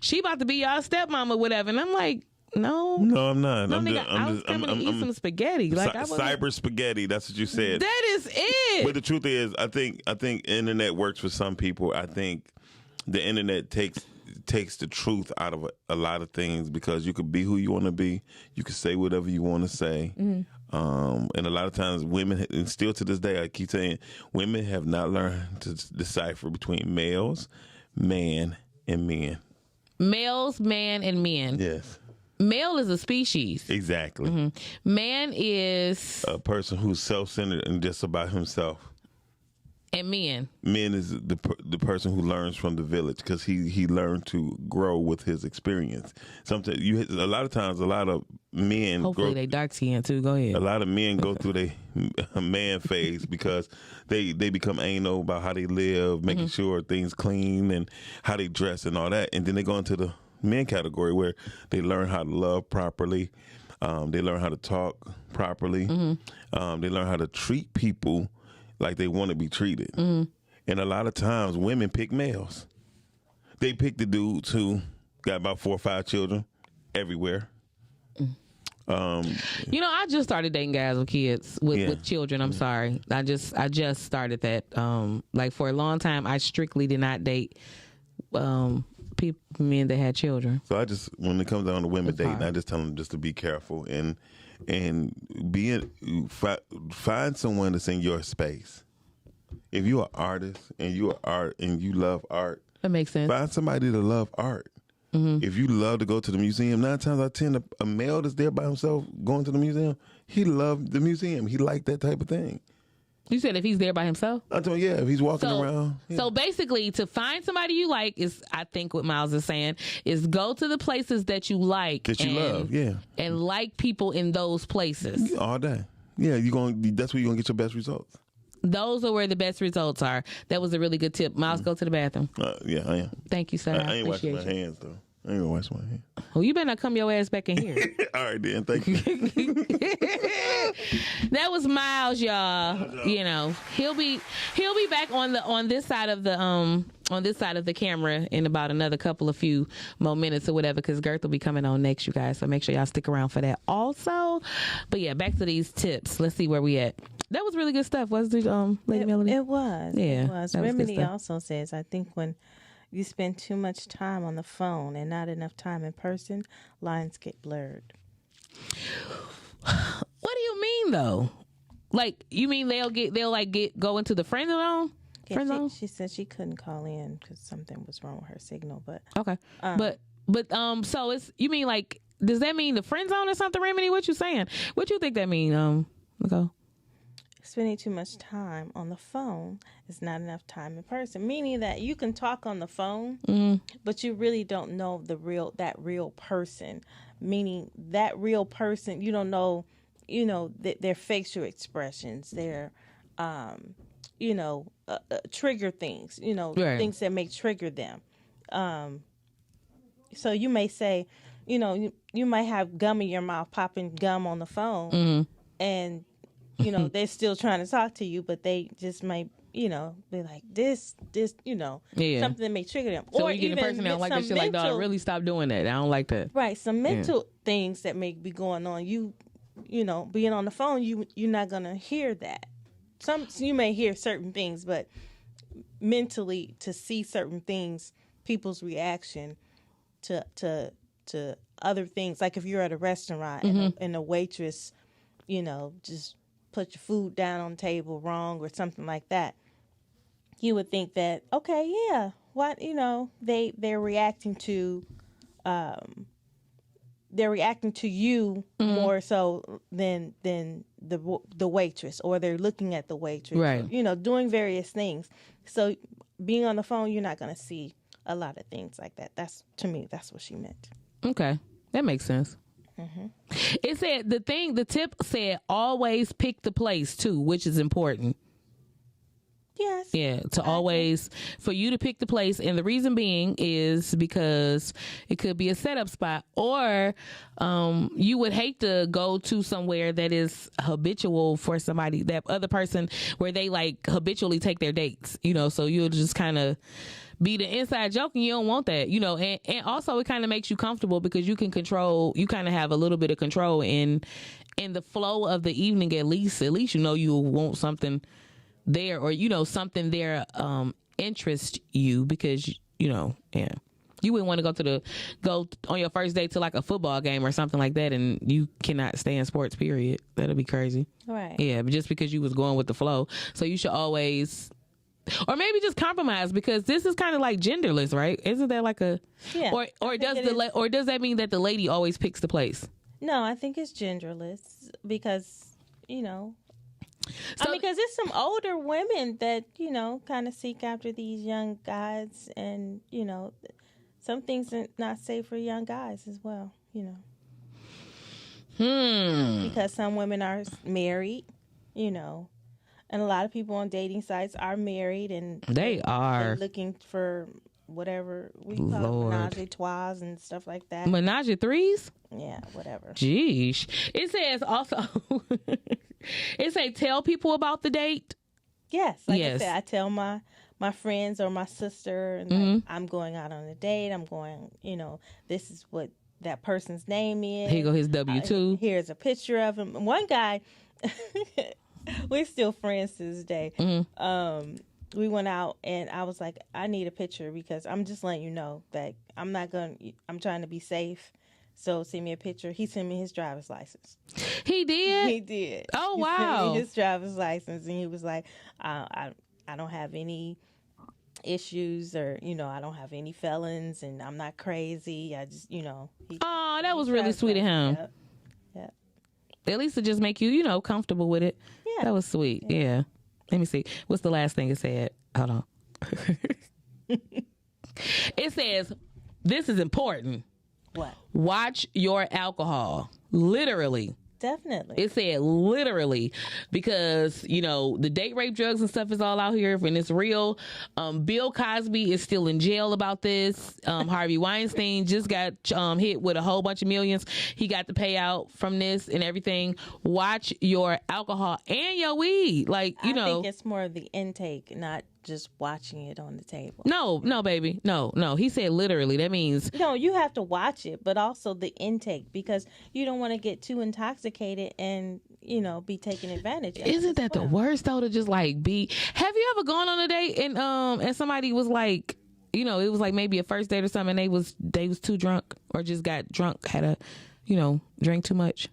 [SPEAKER 1] she about to be y'all stepmom or whatever. And I'm like, no,
[SPEAKER 3] I'm not.
[SPEAKER 1] No, I was coming to eat some spaghetti. Like
[SPEAKER 3] cyber spaghetti. That's what you said.
[SPEAKER 1] That is it.
[SPEAKER 3] But the truth is, I think internet works for some people. I think the internet takes the truth out of a lot of things because you could be who you want to be. You can say whatever you want to say. And a lot of times women, and still to this day, I keep saying, women have not learned to decipher between males, man, and men.
[SPEAKER 1] Males, man, and men.
[SPEAKER 3] Yes.
[SPEAKER 1] Male is a species.
[SPEAKER 3] Exactly.
[SPEAKER 1] Man is
[SPEAKER 3] a person who's self-centered and just about himself.
[SPEAKER 1] And men
[SPEAKER 3] is the person who learns from the village because he learned to grow with his experience. Sometimes a lot of times a lot of men
[SPEAKER 1] hopefully they dark skinned too. Go ahead.
[SPEAKER 3] A lot of men go through their man phase because they become anal about how they live, making sure things clean and how they dress and all that, and then they go into the men category where they learn how to love properly. They learn how to talk properly. They learn how to treat people like they want to be treated. And a lot of times women pick males. They pick the dudes who got about 4 or 5 children everywhere.
[SPEAKER 1] I just started dating guys with kids with children. I'm sorry. I just started that. Like for a long time I strictly did not date men that had children.
[SPEAKER 3] So when it comes down to women dating, I just tell them just to be careful and find someone that's in your space. If you're an artist and you love art,
[SPEAKER 1] that makes sense.
[SPEAKER 3] Find somebody to love art. If you love to go to the museum, 9 times out of 10, a male that's there by himself going to the museum, he loved the museum. He liked that type of thing.
[SPEAKER 1] You said if he's there by himself?
[SPEAKER 3] I told you, if he's walking around. Yeah.
[SPEAKER 1] So basically, to find somebody you like is, I think what Miles is saying, is go to the places that you like.
[SPEAKER 3] That you love, yeah.
[SPEAKER 1] And like people in those places.
[SPEAKER 3] All day. Yeah, that's where you're gonna get your best results.
[SPEAKER 1] Those are where the best results are. That was a really good tip. Miles, go to the bathroom.
[SPEAKER 3] Yeah, I am.
[SPEAKER 1] Thank you, sir.
[SPEAKER 3] I ain't washing
[SPEAKER 1] appreciate
[SPEAKER 3] my
[SPEAKER 1] you.
[SPEAKER 3] hands though. I ain't gonna wash my hands.
[SPEAKER 1] Well, you better not come your ass back in here.
[SPEAKER 3] All right, then. Thank you.
[SPEAKER 1] That was Miles, y'all. You know, he'll be back on this side of the camera in about another few more minutes or whatever, because Girth will be coming on next, you guys. So make sure y'all stick around for that also. But yeah, back to these tips. Let's see where we at. That was really good stuff, wasn't it, Lady Melody?
[SPEAKER 2] It was.
[SPEAKER 1] Yeah,
[SPEAKER 2] It was.
[SPEAKER 1] that was good
[SPEAKER 2] Remedy
[SPEAKER 1] stuff.
[SPEAKER 2] also says, I think when you spend too much time on the phone and not enough time in person, lines get blurred.
[SPEAKER 1] What do you mean though? Like, you mean they'll go into the friend zone? Friend zone?
[SPEAKER 2] She said she couldn't call in because something was wrong with her signal. But
[SPEAKER 1] Okay. But so it's, you mean like, does that mean the friend zone or something, Remedy? What you saying? What you think that mean? Nicole?
[SPEAKER 2] spending too much time on the phone is not enough time in person. Meaning that you can talk on the phone, but you really don't know that real person. Meaning that real person, you don't know, their facial expressions, their, trigger things,
[SPEAKER 1] Right.
[SPEAKER 2] things that may trigger them. So you may say, you might have gum in your mouth, popping gum on the phone, and they're still trying to talk to you, but they just might, be like this,
[SPEAKER 1] Yeah.
[SPEAKER 2] something that may trigger them.
[SPEAKER 1] So
[SPEAKER 2] or
[SPEAKER 1] you get a
[SPEAKER 2] even
[SPEAKER 1] person that don't like that
[SPEAKER 2] some
[SPEAKER 1] shit, like,
[SPEAKER 2] mental-
[SPEAKER 1] dog, really stop doing that. I don't like that.
[SPEAKER 2] Right, some mental things that may be going on. Being on the phone, you're not gonna hear that. You may hear certain things, but mentally, to see certain things, people's reaction to other things, like if you're at a restaurant and a waitress, just put your food down on the table wrong or something like that, you would think that, okay, yeah, what, they're reacting to you more so than the waitress, or they're looking at the waitress,
[SPEAKER 1] Right.
[SPEAKER 2] Doing various things. So being on the phone, you're not going to see a lot of things like that. To me, that's what she meant.
[SPEAKER 1] Okay, that makes sense. It said the tip said always pick the place too, which is important.
[SPEAKER 2] Yes.
[SPEAKER 1] Yeah, for you to pick the place, and the reason being is because it could be a setup spot, or you would hate to go to somewhere that is habitual for somebody, that other person, where they like habitually take their dates, so you'll just kind of be the inside joke, and you don't want that, and also it kind of makes you comfortable because you kind of have a little bit of control in the flow of the evening. At least you want something there, or something there interests you, because you wouldn't want to go on your first date to like a football game or something like that, and you cannot stay in sports, period. That'll be crazy.
[SPEAKER 2] Right.
[SPEAKER 1] Yeah, but just because you was going with the flow, so you should always, or maybe just compromise, because this is kind of like genderless, right? Isn't that like a or does that mean that the lady always picks the place?
[SPEAKER 2] No, I think it's genderless because because there's some older women that kind of seek after these young guys, and some things are not safe for young guys as well. Because some women are married, and a lot of people on dating sites are married, and
[SPEAKER 1] They are.
[SPEAKER 2] they're looking for whatever we call
[SPEAKER 1] Lord.
[SPEAKER 2] menage a trois and stuff like that.
[SPEAKER 1] Menage a threes?
[SPEAKER 2] Yeah, whatever.
[SPEAKER 1] Jeez. It says also, it say tell people about the date.
[SPEAKER 2] Yes, like
[SPEAKER 1] Yes.
[SPEAKER 2] I said, I tell my friends or my sister, and like, I'm going out on a date. I'm going, this is what that person's name is.
[SPEAKER 1] Here go his W-2.
[SPEAKER 2] Here's a picture of him. One guy, we're still friends to this day. We went out, and I was like, I need a picture because I'm just letting you know that I'm trying to be safe. So send me a picture. He sent me his driver's license.
[SPEAKER 1] He did?
[SPEAKER 2] He did.
[SPEAKER 1] Oh,
[SPEAKER 2] He
[SPEAKER 1] wow.
[SPEAKER 2] sent me his driver's license, and he was like, I don't have any issues, or I don't have any felons, and I'm not crazy. I just
[SPEAKER 1] Oh, that was really sweet of him.
[SPEAKER 2] Yep.
[SPEAKER 1] At least to just make you, comfortable with it.
[SPEAKER 2] Yeah.
[SPEAKER 1] That was sweet. Yeah. Let me see. What's the last thing it said? Hold on. It says, this is important.
[SPEAKER 2] What?
[SPEAKER 1] Watch your alcohol. Literally.
[SPEAKER 2] Definitely.
[SPEAKER 1] It said literally, because you know the date rape, drugs, and stuff is all out here and it's real. Bill Cosby is still in jail about this. Harvey Weinstein just got hit with a whole bunch of millions. He got the payout from this and everything. Watch your alcohol and your weed. Like, you know,
[SPEAKER 2] I think it's more of the intake, not just watching it on the table.
[SPEAKER 1] no, baby, no. He said literally. That means
[SPEAKER 2] No, you have to watch it, but also the intake, because you don't want to get too intoxicated and, you know, be taken advantage of.
[SPEAKER 1] isn't that the worst though, to just like be? Have you ever gone on a date and somebody was like, you know, it was like maybe a first date or something, and they was too drunk or just got drunk, had a, you know, drank too much?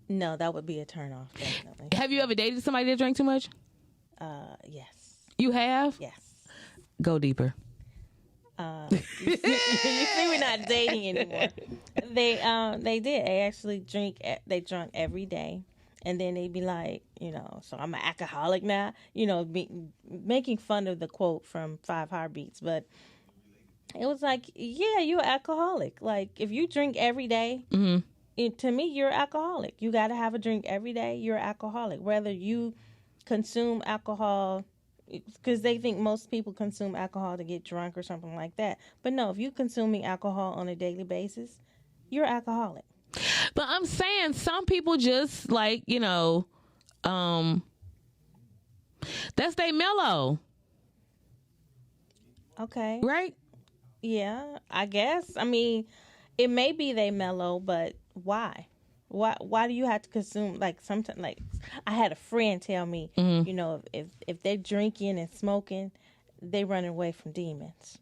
[SPEAKER 2] No, that would be a turnoff, definitely.
[SPEAKER 1] Have you ever dated somebody that drank too much?
[SPEAKER 2] Yes.
[SPEAKER 1] You have?
[SPEAKER 2] Yes.
[SPEAKER 1] Go deeper.
[SPEAKER 2] You see, we're not dating anymore. They did. They actually they drunk every day. And then they'd be like, you know, so I'm an alcoholic now, you know, making fun of the quote from Five Heartbeats. But it was like, yeah, you're an alcoholic. Like, if you drink every day, to me, you're an alcoholic. You got to have a drink every day. You're an alcoholic. Whether you consume alcohol, because they think most people consume alcohol to get drunk or something like that. But no, if you're consuming alcohol on a daily basis, you're an alcoholic.
[SPEAKER 1] But I'm saying some people just like, you know, that's they mellow.
[SPEAKER 2] Okay.
[SPEAKER 1] Right?
[SPEAKER 2] Yeah, I guess. I mean, it may be they mellow, but why? Why do you have to consume, like, sometimes, like, I had a friend tell me, you know, if they're drinking and smoking, they running away from demons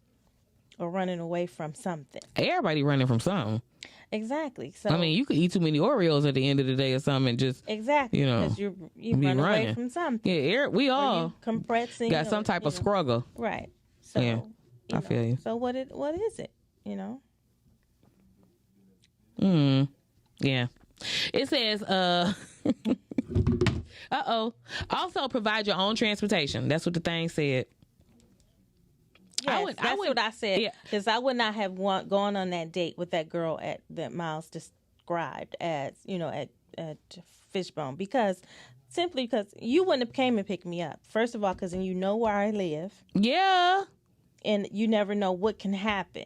[SPEAKER 2] or running away from something.
[SPEAKER 1] Everybody running from something.
[SPEAKER 2] Exactly. So
[SPEAKER 1] I mean, you could eat too many Oreos at the end of the day or something and just,
[SPEAKER 2] exactly,
[SPEAKER 1] you know,
[SPEAKER 2] because you
[SPEAKER 1] be
[SPEAKER 2] run away
[SPEAKER 1] running.
[SPEAKER 2] from something.
[SPEAKER 1] Yeah, we
[SPEAKER 2] Or
[SPEAKER 1] all
[SPEAKER 2] you compressing.
[SPEAKER 1] got
[SPEAKER 2] or,
[SPEAKER 1] some type
[SPEAKER 2] you
[SPEAKER 1] of
[SPEAKER 2] know,
[SPEAKER 1] struggle.
[SPEAKER 2] Right. So,
[SPEAKER 1] Yeah, I feel you.
[SPEAKER 2] So what is it? You know?
[SPEAKER 1] Yeah. It says, also provide your own transportation. That's what the thing said.
[SPEAKER 2] Yes, that's what I said.
[SPEAKER 1] Yeah.
[SPEAKER 2] Because I would not have gone on that date with that girl that Miles described as, you know, at Fishbone, simply because you wouldn't have came and picked me up. First of all, because you know where I live.
[SPEAKER 1] Yeah.
[SPEAKER 2] And you never know what can happen.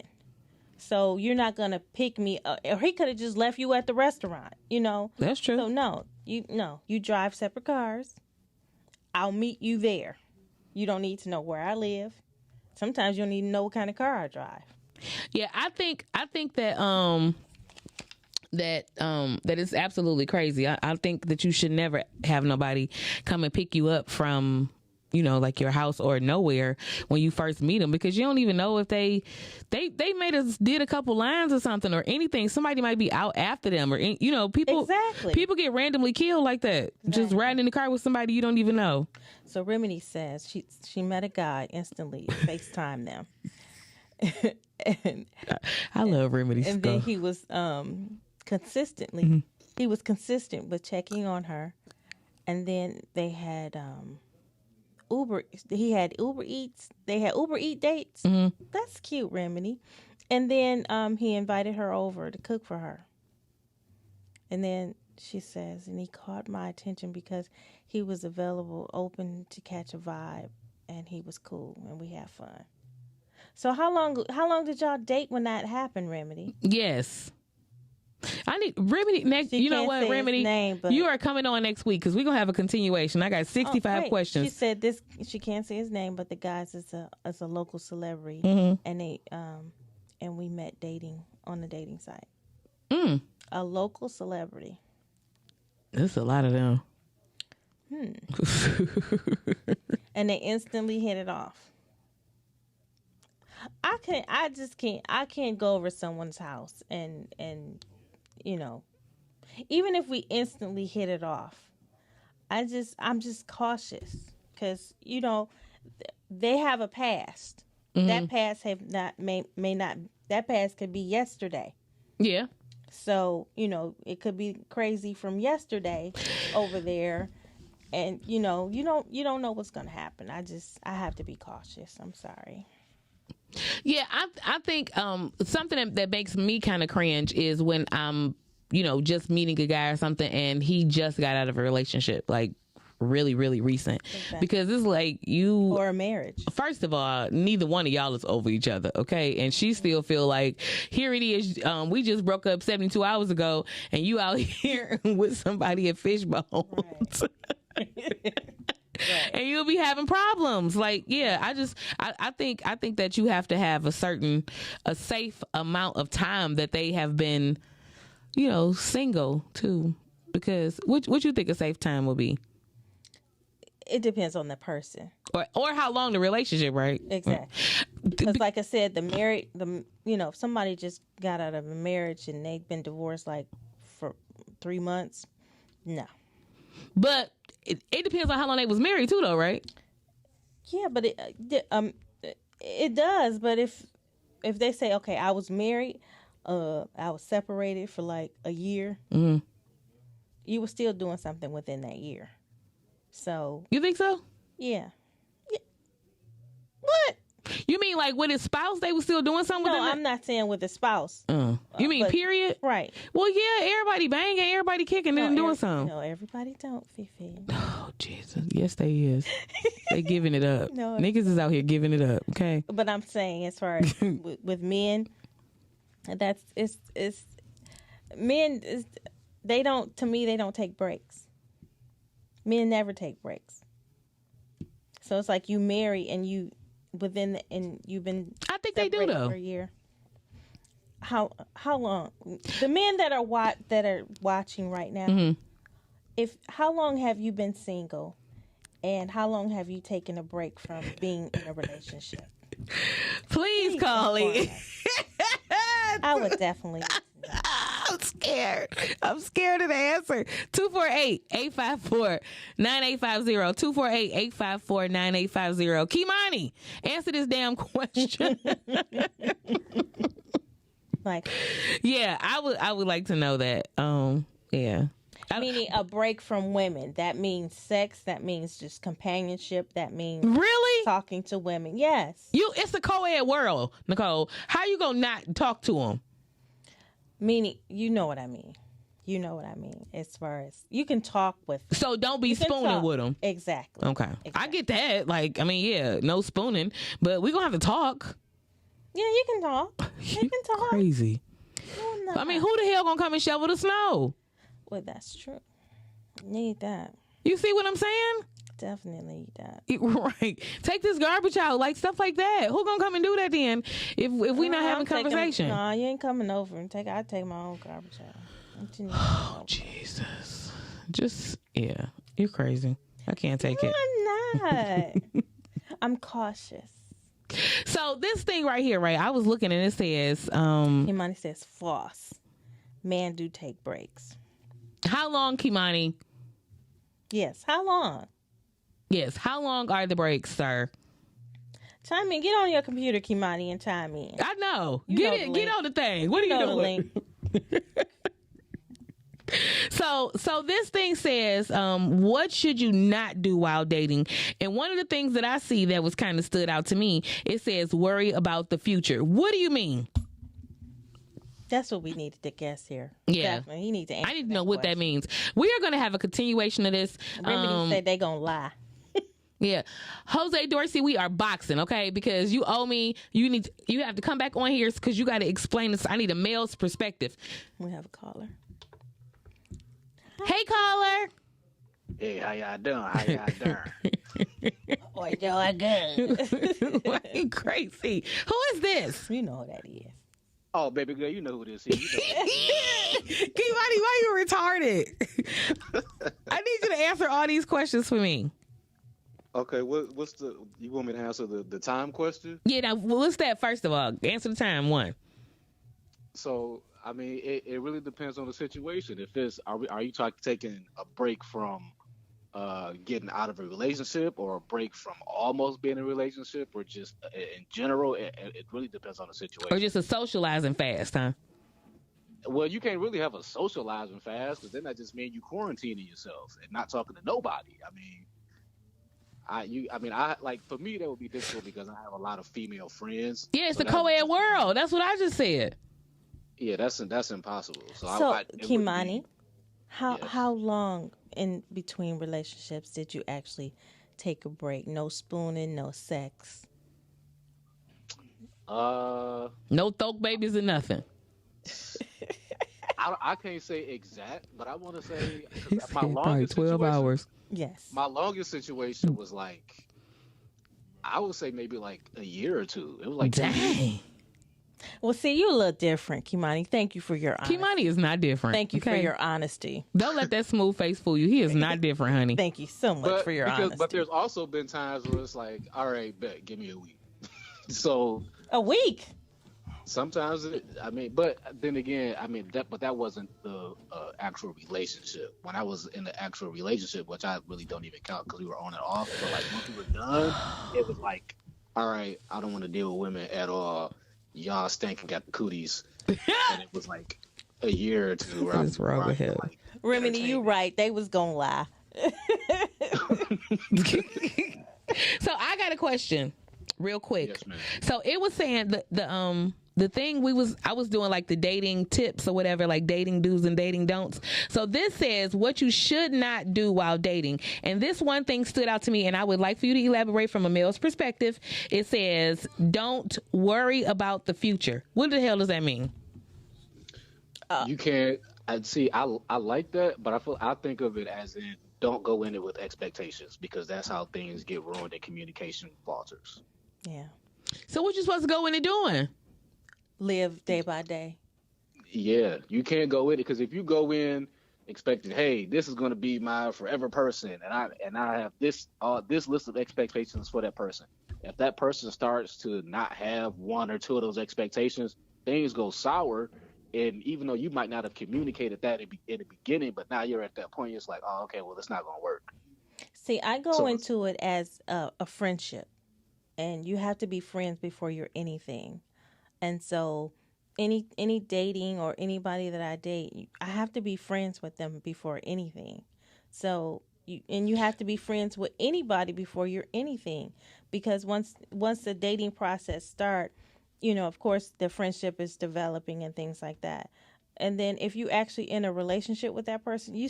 [SPEAKER 2] So you're not going to pick me up. Or he could have just left you at the restaurant, you know.
[SPEAKER 1] That's true.
[SPEAKER 2] So you drive separate cars. I'll meet you there. You don't need to know where I live. Sometimes you don't even know what kind of car I drive.
[SPEAKER 1] Yeah, I think that that is absolutely crazy. I think that you should never have nobody come and pick you up from, you know, like your house or nowhere when you first meet them, because you don't even know if they did a couple lines or something or anything. Somebody might be out after them, or, you know, people get randomly killed like that. Exactly. Just riding in the car with somebody you don't even know.
[SPEAKER 2] So Remedy says she met a guy, instantly FaceTime them.
[SPEAKER 1] I love Remedy stuff.
[SPEAKER 2] And then he was he was consistent with checking on her. And then they had he had Uber Eats. They had Uber Eat dates. That's cute, Remedy. And then he invited her over to cook for her. And then she says, and he caught my attention because he was available, open to catch a vibe, and he was cool, and we had fun. So how long did y'all date when that happened, Remedy?
[SPEAKER 1] Yes. I need Remedy next. You know what, Remedy? You are coming on next week because we're gonna have a continuation. I got 65 questions.
[SPEAKER 2] She said this. She can't say his name, but the guy's is a local celebrity, and they and we met dating on the dating site. A local celebrity.
[SPEAKER 1] There's a lot of them.
[SPEAKER 2] And they instantly hit it off. I can't go over someone's house and you know, even if we instantly hit it off, I'm just cautious because, you know, they have a past. That past that past could be yesterday. Yeah. So, you know, it could be crazy from yesterday over there, and you know, you don't know what's going to happen. I have to be cautious. I'm sorry.
[SPEAKER 1] Yeah, I think something that makes me kind of cringe is when I'm just meeting a guy or something, and he just got out of a relationship, like really, really recent.
[SPEAKER 2] Exactly.
[SPEAKER 1] Because it's like
[SPEAKER 2] or a marriage.
[SPEAKER 1] First of all, neither one of y'all is over each other, okay? And she still feel like, here it is, we just broke up 72 hours ago, and you out here with somebody at Fishbones.
[SPEAKER 2] Right.
[SPEAKER 1] And you'll be having problems. Like, yeah, I think that you have to have a safe amount of time that they have been, single too. Because what you think a safe time will be?
[SPEAKER 2] It depends on the person.
[SPEAKER 1] Or how long the relationship, right?
[SPEAKER 2] Exactly. Because like I said, if somebody just got out of a marriage and they've been divorced like for 3 months, no.
[SPEAKER 1] But it depends on how long they was married too, though, right?
[SPEAKER 2] Yeah, but it does. But if they say, okay, I was married, I was separated for like a year, you were still doing something within that year. So
[SPEAKER 1] you think so?
[SPEAKER 2] Yeah. What?
[SPEAKER 1] You mean like with his spouse, they were still doing something?
[SPEAKER 2] No, I'm not saying with the spouse.
[SPEAKER 1] You mean period?
[SPEAKER 2] Right.
[SPEAKER 1] Well, yeah, everybody banging, everybody kicking, and doing something.
[SPEAKER 2] No, everybody don't, Fifi.
[SPEAKER 1] Oh, Jesus. Yes, they is. They giving it up.
[SPEAKER 2] No,
[SPEAKER 1] niggas is out here giving it up, okay?
[SPEAKER 2] But I'm saying as far as with men, it's men, they don't take breaks. Men never take breaks. So it's like you marry and you've been
[SPEAKER 1] I think they do though
[SPEAKER 2] for a year. How long? The men that are watching right now, how long have you been single, and how long have you taken a break from being in a relationship?
[SPEAKER 1] Please call it.
[SPEAKER 2] I would definitely.
[SPEAKER 1] I'm scared. I'm scared of the answer. 248-854-9850. 248-854-9850. Kimani, answer this damn question.
[SPEAKER 2] Like,
[SPEAKER 1] yeah, I would like to know that. Yeah.
[SPEAKER 2] Meaning a break from women. That means sex. That means just companionship. That means
[SPEAKER 1] really
[SPEAKER 2] talking to women. Yes.
[SPEAKER 1] It's a co-ed world, Nicole. How you gonna not talk to them?
[SPEAKER 2] Meaning, you know what I mean. As far as you can talk with.
[SPEAKER 1] So don't be spooning with them.
[SPEAKER 2] Exactly.
[SPEAKER 1] Okay. I get that. Like, I mean, yeah, no spooning, but we gonna have to talk.
[SPEAKER 2] Yeah, you can talk. You can talk.
[SPEAKER 1] Crazy.
[SPEAKER 2] No,
[SPEAKER 1] I mean, who the hell gonna come and shovel the snow?
[SPEAKER 2] Well, that's true. Need that.
[SPEAKER 1] You see what I'm saying?
[SPEAKER 2] Definitely need that.
[SPEAKER 1] Right. Take this garbage out, like stuff like that. Who gonna come and do that then? If we not having conversation?
[SPEAKER 2] No, you ain't coming over and I take my own garbage out.
[SPEAKER 1] Oh Jesus! Yeah, you're crazy. I can't take it.
[SPEAKER 2] I'm not. I'm cautious.
[SPEAKER 1] So this thing right here, right? I was looking and it says,
[SPEAKER 2] Kimani says floss. Man do take breaks.
[SPEAKER 1] How long, Kimani?
[SPEAKER 2] Yes. How long?
[SPEAKER 1] Yes. How long are the breaks, sir?
[SPEAKER 2] Chime in. Get on your computer, Kimani, and chime in.
[SPEAKER 1] I know. Get on the thing. What are you doing? So this thing says, what should you not do while dating? And one of the things that I see that was kind of stood out to me, it says worry about the future. What do you mean?
[SPEAKER 2] That's what we needed to guess here.
[SPEAKER 1] Yeah.
[SPEAKER 2] Definitely. He needs to answer
[SPEAKER 1] I need to know what that means. We are going to have a continuation of this.
[SPEAKER 2] Remedy said they going to lie.
[SPEAKER 1] Yeah. Jose Dorsey, we are boxing, okay? Because you owe me. You have to come back on here because you got to explain this. I need a male's perspective.
[SPEAKER 2] We have a caller.
[SPEAKER 1] Hey, caller.
[SPEAKER 4] Hey, how y'all doing?
[SPEAKER 2] Boy, doing good.
[SPEAKER 1] Why you crazy? Who is this?
[SPEAKER 2] You know who that is.
[SPEAKER 4] Oh, baby girl, you know who this is.
[SPEAKER 1] Kimani, why you retarded? I need you to answer all these questions for me.
[SPEAKER 4] Okay, what's you want me to answer the time question?
[SPEAKER 1] Yeah, now, what's that first of all? Answer the time, one.
[SPEAKER 4] So, I mean, it really depends on the situation. If it's, are you taking a break from getting out of a relationship, or a break from almost being in a relationship, or just in general? It really depends on the situation.
[SPEAKER 1] Or just a socializing fast, huh?
[SPEAKER 4] Well, you can't really have a socializing fast, because then that just means you quarantining yourself and not talking to nobody. For me, that would be difficult because I have a lot of female friends.
[SPEAKER 1] Yeah, it's a co-ed world. That's what I just said.
[SPEAKER 4] Yeah, that's impossible. So,
[SPEAKER 2] So,
[SPEAKER 4] it would
[SPEAKER 2] Kimani,
[SPEAKER 4] be
[SPEAKER 2] how
[SPEAKER 4] yes.
[SPEAKER 2] how long in between relationships did you actually take a break? No spooning, no sex.
[SPEAKER 4] Uh,
[SPEAKER 1] No thoke babies or nothing.
[SPEAKER 4] I can't say exact, but I want to say
[SPEAKER 1] He
[SPEAKER 4] because
[SPEAKER 1] said probably 12 hours.
[SPEAKER 2] Yes.
[SPEAKER 4] my longest situation was like I would say maybe like a year or two. It was like 2 weeks.
[SPEAKER 1] Dang.
[SPEAKER 2] Well, see, you're a little different, Kimani. Thank you for your honesty.
[SPEAKER 1] Kimani is not different.
[SPEAKER 2] Thank you for
[SPEAKER 1] okay?
[SPEAKER 2] your honesty.
[SPEAKER 1] Don't let that smooth face fool you. He is not different, honey.
[SPEAKER 2] Thank you so much
[SPEAKER 4] But
[SPEAKER 2] for your
[SPEAKER 4] because
[SPEAKER 2] honesty.
[SPEAKER 4] but there's also been times where it's like, all right, bet, give me a week. So
[SPEAKER 2] A week.
[SPEAKER 4] sometimes I mean, but then again, I mean that wasn't the actual relationship. When I was in the actual relationship, which I really don't even count because we were on and off. But like once we were done, it was like, all right, I don't want to deal with women at all. Y'all stinking got the cooties, and it was like a year or two. Where
[SPEAKER 1] What is wrong with him?
[SPEAKER 4] like,
[SPEAKER 2] Remedy, you right. They was gonna lie.
[SPEAKER 1] So I got a question real quick.
[SPEAKER 4] Yes, ma'am.
[SPEAKER 1] So it was saying the thing I was doing like the dating tips or whatever, like dating do's and dating don'ts. So this says what you should not do while dating. And this one thing stood out to me, and I would like for you to elaborate from a male's perspective. It says, don't worry about the future. What the hell does that mean?
[SPEAKER 4] You can't. I see. I like that, but I think of it as in don't go in it with expectations because that's how things get ruined and communication falters.
[SPEAKER 2] Yeah.
[SPEAKER 1] So what you supposed to go into doing?
[SPEAKER 2] Live day by day.
[SPEAKER 4] Yeah, you can't go in it because if you go in expecting, hey, this is going to be my forever person, and I have this list of expectations for that person. If that person starts to not have one or two of those expectations, things go sour. And even though you might not have communicated that in the beginning, but now you're at that point, it's like, oh, okay, well, it's not going to work.
[SPEAKER 2] See, I go
[SPEAKER 4] So-
[SPEAKER 2] into it as a friendship, and you have to be friends before you're anything. And so, any dating or anybody that I date, I have to be friends with them before anything. So you have to be friends with anybody before you're anything, because once the dating process start, of course the friendship is developing and things like that. And then if you actually in a relationship with that person, you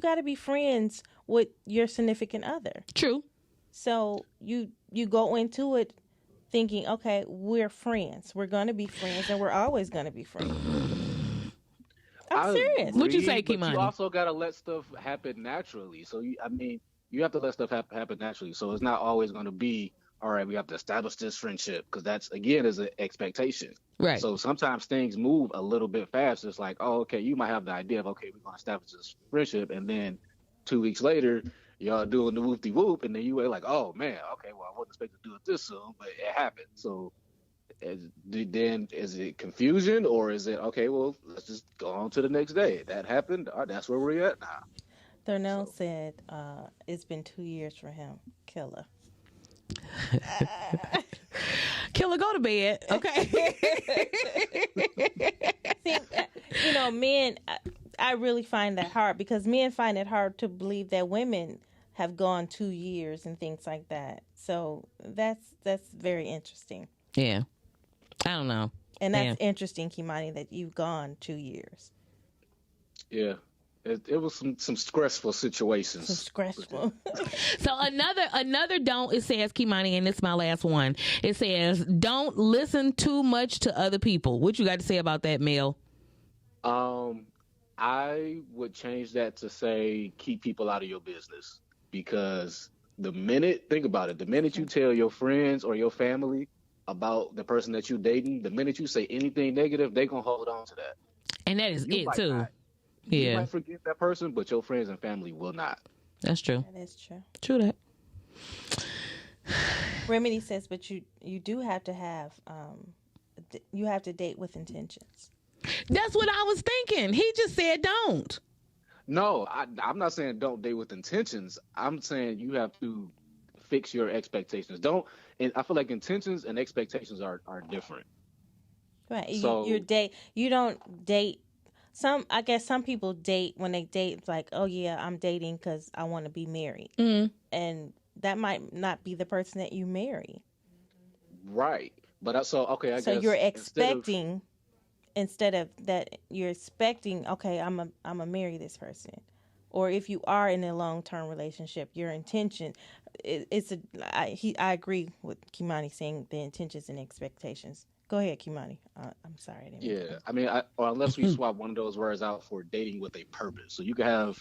[SPEAKER 2] got to be friends with your significant other.
[SPEAKER 1] True.
[SPEAKER 2] So you go into it thinking, okay, we're friends. We're going to be friends, and we're always going to be friends. I'm serious.
[SPEAKER 1] What you say,
[SPEAKER 4] But
[SPEAKER 1] Kimani?
[SPEAKER 4] you also got to let stuff happen naturally. So, you have to let stuff happen naturally. So it's not always going to be, all right, we have to establish this friendship because that's, again, is an expectation.
[SPEAKER 1] Right.
[SPEAKER 4] So sometimes things move a little bit fast. It's like, oh, okay, you might have the idea of, okay, we're going to establish this friendship. And then 2 weeks later, y'all doing the whoop-de-whoop. And then you were like, oh, man, okay, well, I wasn't expecting to do it this soon, but it happened. So then is it confusion or is it, okay, well, let's just go on to the next day. That happened. That's where we're at now.
[SPEAKER 2] Darnell said it's been 2 years for him. Killer.
[SPEAKER 1] Killer, go to bed. Okay.
[SPEAKER 2] See, men, I really find that hard because men find it hard to believe that women have gone 2 years and things like that. So that's very interesting.
[SPEAKER 1] Yeah. I don't know.
[SPEAKER 2] And that's
[SPEAKER 1] Yeah.
[SPEAKER 2] interesting, Kimani, that you've gone 2 years.
[SPEAKER 4] Yeah. It was some stressful situations.
[SPEAKER 2] So stressful.
[SPEAKER 1] So another don't, it says, Kimani, and it's my last one. It says, don't listen too much to other people. What you got to say about that, Mel?
[SPEAKER 4] I would change that to say keep people out of your business because think about it, the minute you tell your friends or your family about the person that you're dating, the minute you say anything negative, they're going to hold on to that.
[SPEAKER 1] And that is
[SPEAKER 4] You
[SPEAKER 1] it
[SPEAKER 4] might
[SPEAKER 1] too.
[SPEAKER 4] not. You
[SPEAKER 1] Yeah,
[SPEAKER 4] might forget that person, but your friends and family will not.
[SPEAKER 1] that's true.
[SPEAKER 2] That is true.
[SPEAKER 1] True that.
[SPEAKER 2] Remedy says, but you do have to have, you have to date with intentions.
[SPEAKER 1] That's what I was thinking. He just said don't.
[SPEAKER 4] No, I'm not saying don't date with intentions. I'm saying you have to fix your expectations. And I feel like intentions and expectations are different.
[SPEAKER 2] Right.
[SPEAKER 4] So-
[SPEAKER 2] You don't date. I guess some people date when they date. It's like, oh yeah, I'm dating because I want to be married, and that might not be the person that you marry.
[SPEAKER 4] Right. But I
[SPEAKER 2] So
[SPEAKER 4] guess
[SPEAKER 2] you're
[SPEAKER 4] instead of-
[SPEAKER 2] expecting instead of that you're expecting, okay, I'm a marry this person. Or if you are in a long-term relationship, your intention, I agree with Kimani saying the intentions and expectations. Go ahead, Kimani. I'm sorry. I didn't mean
[SPEAKER 4] Yeah, I mean, or unless we swap one of those words out for dating with a purpose. So you can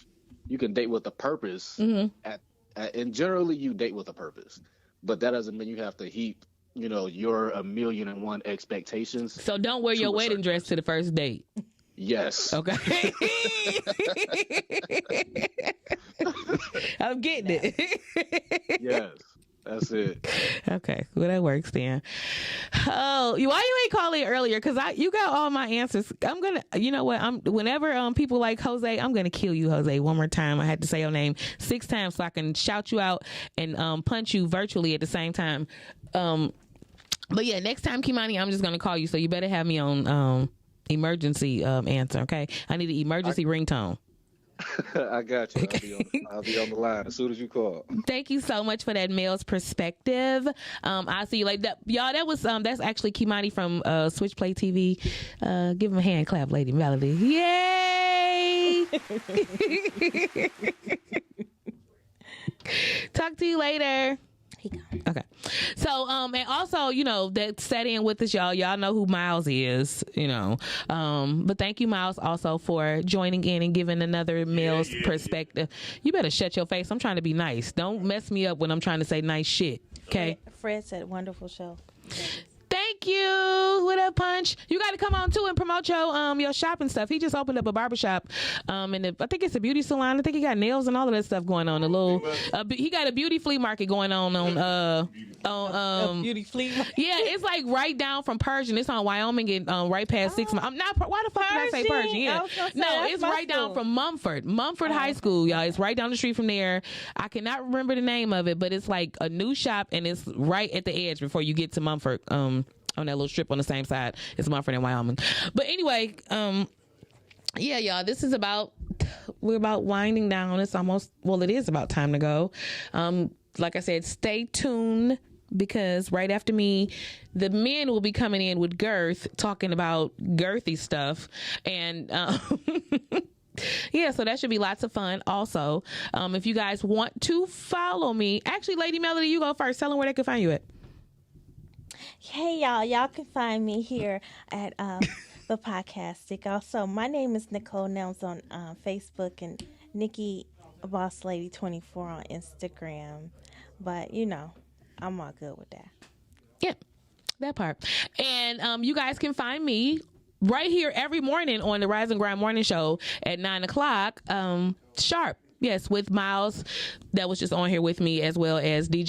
[SPEAKER 4] date with a purpose, and generally you date with a purpose, but that doesn't mean you have to heap, your 1,000,001 expectations.
[SPEAKER 1] So don't wear your wedding dress to the first date.
[SPEAKER 4] Yes.
[SPEAKER 1] Okay. I'm getting it.
[SPEAKER 4] Yes. That's it.
[SPEAKER 1] Okay, well that works then. Oh, why you ain't calling earlier? Because you got all my answers. I'm gonna, you know what? Whenever people like Jose, I'm gonna kill you, Jose. One more time. I had to say your name 6 times so I can shout you out and punch you virtually at the same time. But yeah, next time, Kimani, I'm just gonna call you. So you better have me on emergency answer. Okay, I need an emergency ringtone.
[SPEAKER 4] I got you. I'll be on the line as soon as you call.
[SPEAKER 1] Thank you so much for that male's perspective. I'll see you later. Y'all, that's actually Kimani from Switchplay TV. Give him a hand clap, Lady Melody. Yay! Talk to you later. Okay. So, and also, that sat in with us, y'all. Y'all know who Miles is, But thank you, Miles, also for joining in and giving another male's perspective. You better shut your face. I'm trying to be nice. Don't mess me up when I'm trying to say nice shit. Okay.
[SPEAKER 2] Fred said, wonderful show.
[SPEAKER 1] Thank you. What up, Punch? You got to come on too and promote your shopping stuff. He just opened up a barbershop, and I think it's a beauty salon. I think he got nails and all of that stuff going on. He got a beauty flea market going on
[SPEAKER 2] beauty flea market.
[SPEAKER 1] Yeah, it's like right down from Persian. It's on Wyoming and right past 6 miles. I'm not. Why the fuck did I say Persian? Yeah, no, it's right down from Mumford High School, y'all. It's right down the street from there. I cannot remember the name of it, but it's like a new shop and it's right at the edge before you get to Mumford. On that little strip on the same side. It's Mumford and Wyoming. But anyway, yeah, y'all, we're about winding down. It is about time to go. Like I said, stay tuned because right after me, the men will be coming in with Girth, talking about girthy stuff. And, yeah, so that should be lots of fun. Also, if you guys want to follow me, actually, Lady Melody, you go first. Tell them where they can find you at.
[SPEAKER 2] Hey, y'all can find me here at the Podcastic. Also, my name is Nicole Nelms on Facebook and Nikki Boss Lady 24 on Instagram. But I'm all good with that.
[SPEAKER 1] Yeah, that part. And you guys can find me right here every morning on the Rise and Grind Morning Show at 9:00 sharp. Yes, with Miles, that was just on here with me, as well as DJ